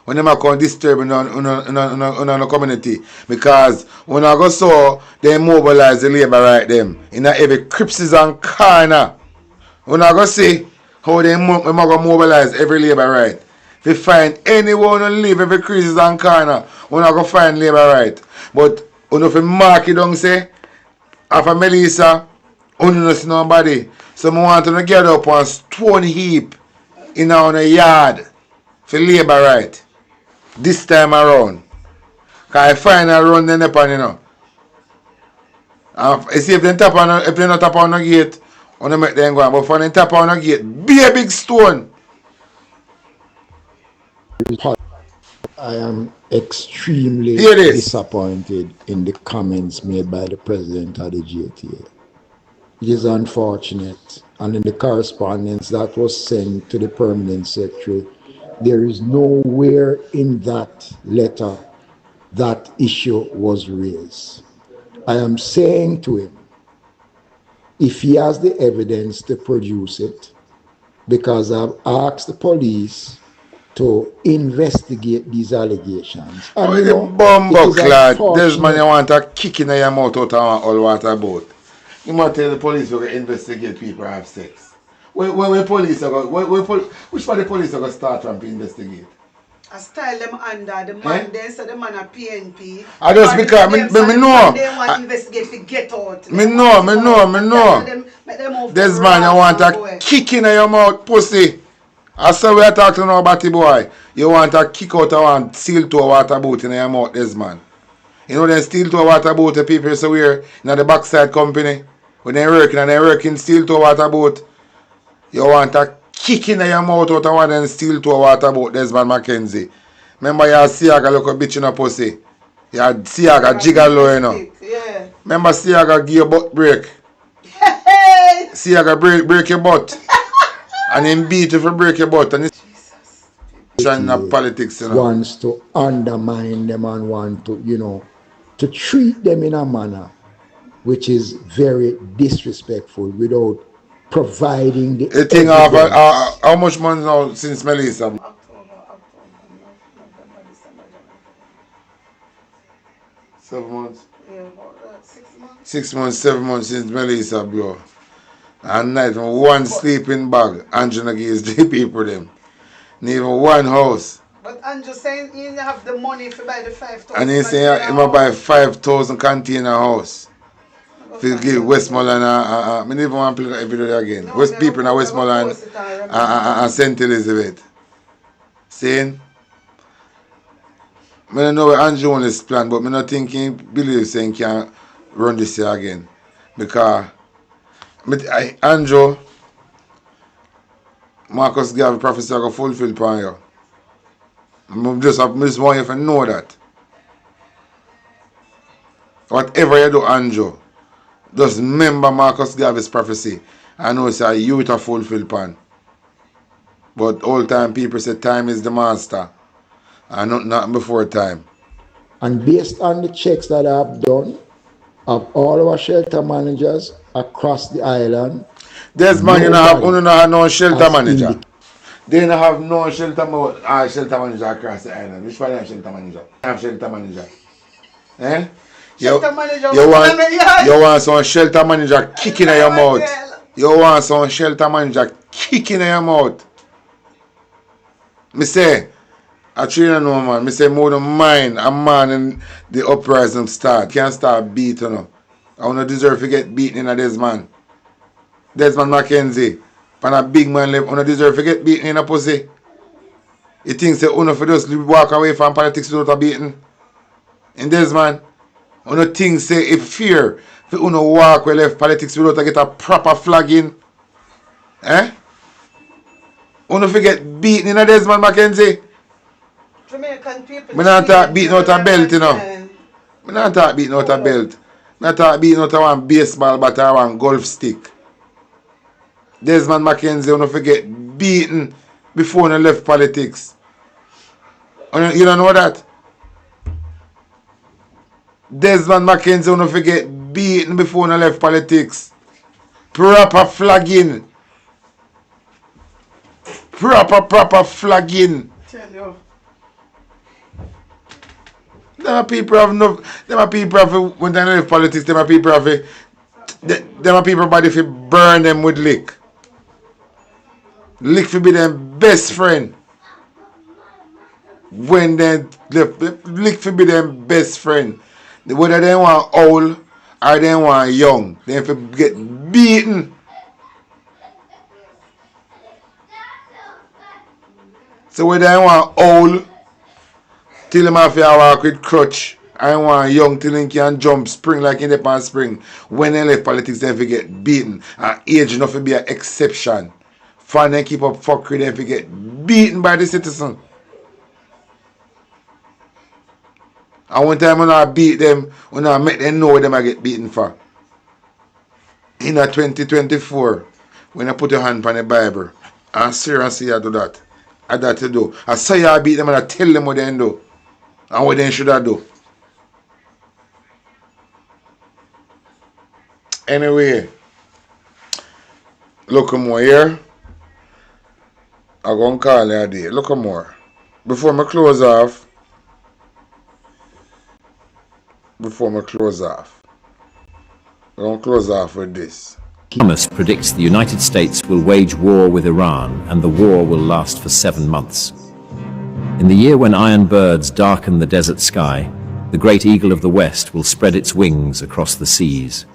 When them come disturb in the community. Because when I go so, they mobilize the Labour Right them in every crypts and corner. When I go see how they mobilize every Labour Right. If you find anyone who live every creases and corner, when I go find Labour Right. But when you mark it down say, after Melissa, you don't see nobody. So I want to get up on stone heap in our yard for Labour Right. This time around. Because I find a run then upon, you know. You see if they tap on if they not tap on the gate, on make them go on. But for them tap on the gate, be a big stone. I am extremely disappointed in the comments made by the president of the JTA. It is unfortunate, and in the correspondence that was sent to the permanent secretary, there is nowhere in that letter that issue was raised. I am saying to him, if he has the evidence to produce it, because I've asked the police to investigate these allegations. And the bumbo clad, this man you want a kick in your mouth out of all water boat. You must tell the police to investigate people who have sex. Where police are going, which part the police are going to start from to investigate? I style them under the man, then so the man a PNP. I just because me know. They want to investigate to get out. Me know. This man you want a kick in your mouth, pussy. I saw we are talking about the boy. You want a kick out of one steel toe water boot in your mouth, this man. You know them steel toe water boot the people so we're in the backside company. When they working and they working steel toe water boot. You want a kick in your mouth out of one of them steel toe water boot, Desmond Mackenzie. Remember you Siaga look a bitch in a pussy. You had Siaga jiggle low, you know. Yeah. Remember Siaga give your butt break. Siaga break your butt. And him beat you for break your butt. And it's in politics, you know. Wants to undermine them and want to, you know, to treat them in a manner which is very disrespectful without providing the thing of how much months now since Melissa? October, November, December, January. 7 months? Yeah, about 6 months. 6 months, 7 months since Melissa blow. And night from one sleeping bag, Angela gives the people them. And even one house. But Andrew saying you have the money if you buy the 5,000. And he saying he might buy 5,000 container house. If you give Westmoreland, I don't even want to play that video again. No, West people in Westmoreland and St. Elizabeth. Saying, I don't know where Andrew on this plan, but I'm not thinking, believe saying can run this year again. Because Andrew, Marcus Garvey prophecy will fulfill upon you. I just want you to know that. Whatever you do, Andrew, just remember Marcus Garvey's prophecy. I know it's a youth to fulfill upon. But all time people say time is the master. And not before time. And based on the checks that I've done of all our shelter managers across the island, there's man, you don't have no shelter manager. They don't have no shelter manager across the island. Which one have shelter manager? Have shelter manager. Eh? Shelter manager you want some shelter manager kicking in your mouth. You want some shelter manager kicking in your mouth. Me say, I truly don't know, man. Me say more than mine, a man in the uprising start. Can't start beating, you know. I don't deserve to get beaten in this man. Desmond Mackenzie. When a big man live, I don't deserve to get beaten in a pussy. He thinks that you for just walk away from politics without a beating. In this man, I don't think say if fear for you walk away left politics without to get a proper flagging. Eh? You don't forget beaten in a Desmond Mackenzie. Jamaican people. I don't talk beating out a belt, you know. I don't talk beating out a belt. I talk beating out one baseball bat or one golf stick. Desmond Mackenzie, you don't forget beaten before you left politics. You don't know that? Desmond Mackenzie, you don't forget beaten before you left politics. Proper flagging. Proper flagging. Tell you. Them people have no. Them people have when they leave politics. Them people have them people body fi burn them with lick. Lick fi be them best friend. When they left, lick fi be them best friend. Whether they want old or they want young, they fi get beaten. So whether they want old. Till him have to walk with crutch. I want young till he can jump spring like in the past spring. When they left politics, they get beaten. And age enough to be an exception. Fun and keep up fuckery, they get beaten by the citizen. And one time when I beat them, when I make them know what them I get beaten for. In 2024, when I put your hand on the Bible, and seriously I do that. I got to do. I say I beat them and I tell them what they do. And what they should I do? Anyway, look more here. I'm going to call you a day. Look more. Before I close off, I'm going to close off with this. Holness predicts the United States will wage war with Iran, and the war will last for 7 months. In the year when iron birds darken the desert sky, the great eagle of the West will spread its wings across the seas.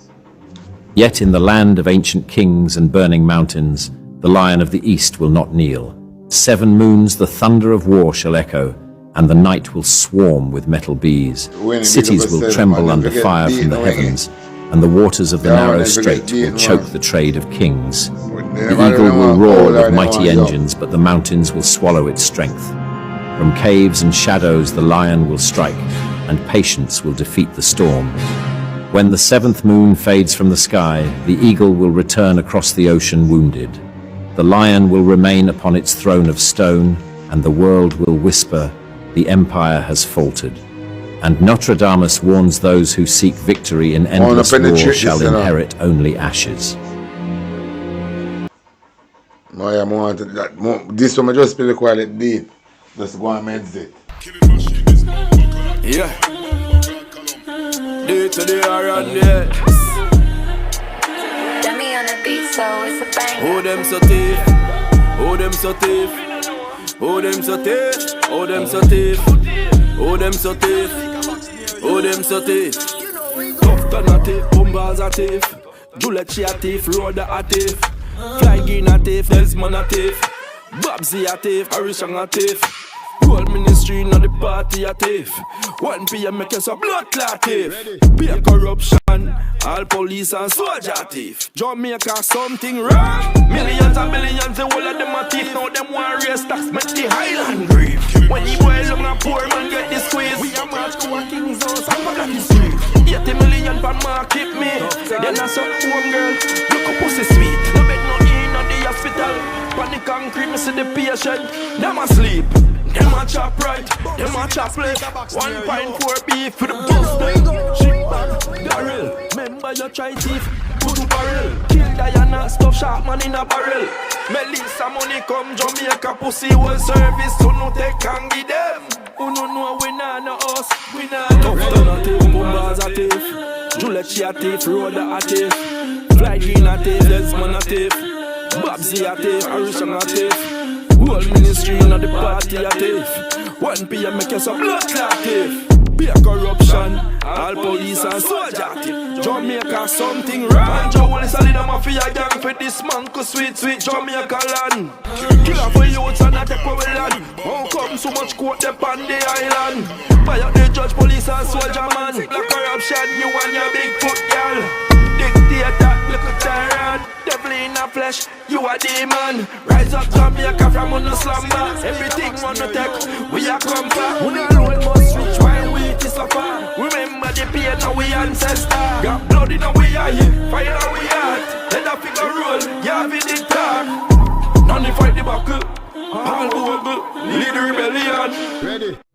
Yet in the land of ancient kings and burning mountains, the lion of the East will not kneel. 7 moons the thunder of war shall echo, and the night will swarm with metal bees. Cities will tremble under fire from the heavens, and the waters of the narrow strait will choke the trade of kings. The eagle will roar with mighty engines, but the mountains will swallow its strength. From caves and shadows the lion will strike, and patience will defeat the storm. When the 7th moon fades from the sky, the eagle will return across the ocean wounded. The lion will remain upon its throne of stone, and the world will whisper, "The empire has faltered." And Nostradamus warns those who seek victory in endless war shall inherit only ashes. No, yeah, this one I just play the quiet deep. Just go and meditate. Yeah. Day to the R and the oh, them so thief. Oh, them so thief. Oh, them so thief. Oh, them so thief. Oh, them so thief. Oh, them so thief. Tufton a thief. Bombas a thief. Julechi a thief. Roda a thief. Fly Green a thief. Desmond a thief. Babsy a thief. Harishang a thief. Whole ministry in the party a thief. 1 PM make us a blood clot thief. Be a corruption. All police and soldier thief. Jamaica something wrong. Millions and billions, the whole of them a thief. Now them want raise tax, make the Highland grieve. When the boy long and poor man get the squeeze, we a march to a king's house and back at the street. 80 million pan market me. Then I saw home girl, look up pussy sweet. No bed no in on the hospital. On the concrete, me see the patient. Them asleep. Them a chop right, them a chop left. 1.4 beef for the bus. Shit bag, barrel. Remember you try thief, put barrel. Kill Diana, stuff sharp man in a barrel. Melissa money come Jamaica pussy whole service. So no take and give them. Who no know we nah no us, we nah no. Tufton a thief, Bombas a thief. Julechi a thief, Roda a thief. Fly Green a thief, Desmond a thief. Babsy a thief, Harishang a thief. Whole ministry in the party a thief. 1 PM make us a blood clot thief. Be a corruption. All police and soldier thief. Jamaica something wrong. Joe is a leader mafia gang for this man cause sweet Jamaica land. Killer for youths and not take away land. How come so much court up on the island? Buy up the judge, police and soldier man. Like corruption, you and your big foot girl. Dictator, little tyrant. Devil in a flesh, you a demon. Rise up Jamaica from on the slumber. Everything wanna take, we a come back. We a roll must reach while we is suffer. Remember the pain of we ancestor. Got blood in our eye, fire in our heart. Let a figure roll, yeah we did talk. None fight the buckle, all over, lead the rebellion. Ready.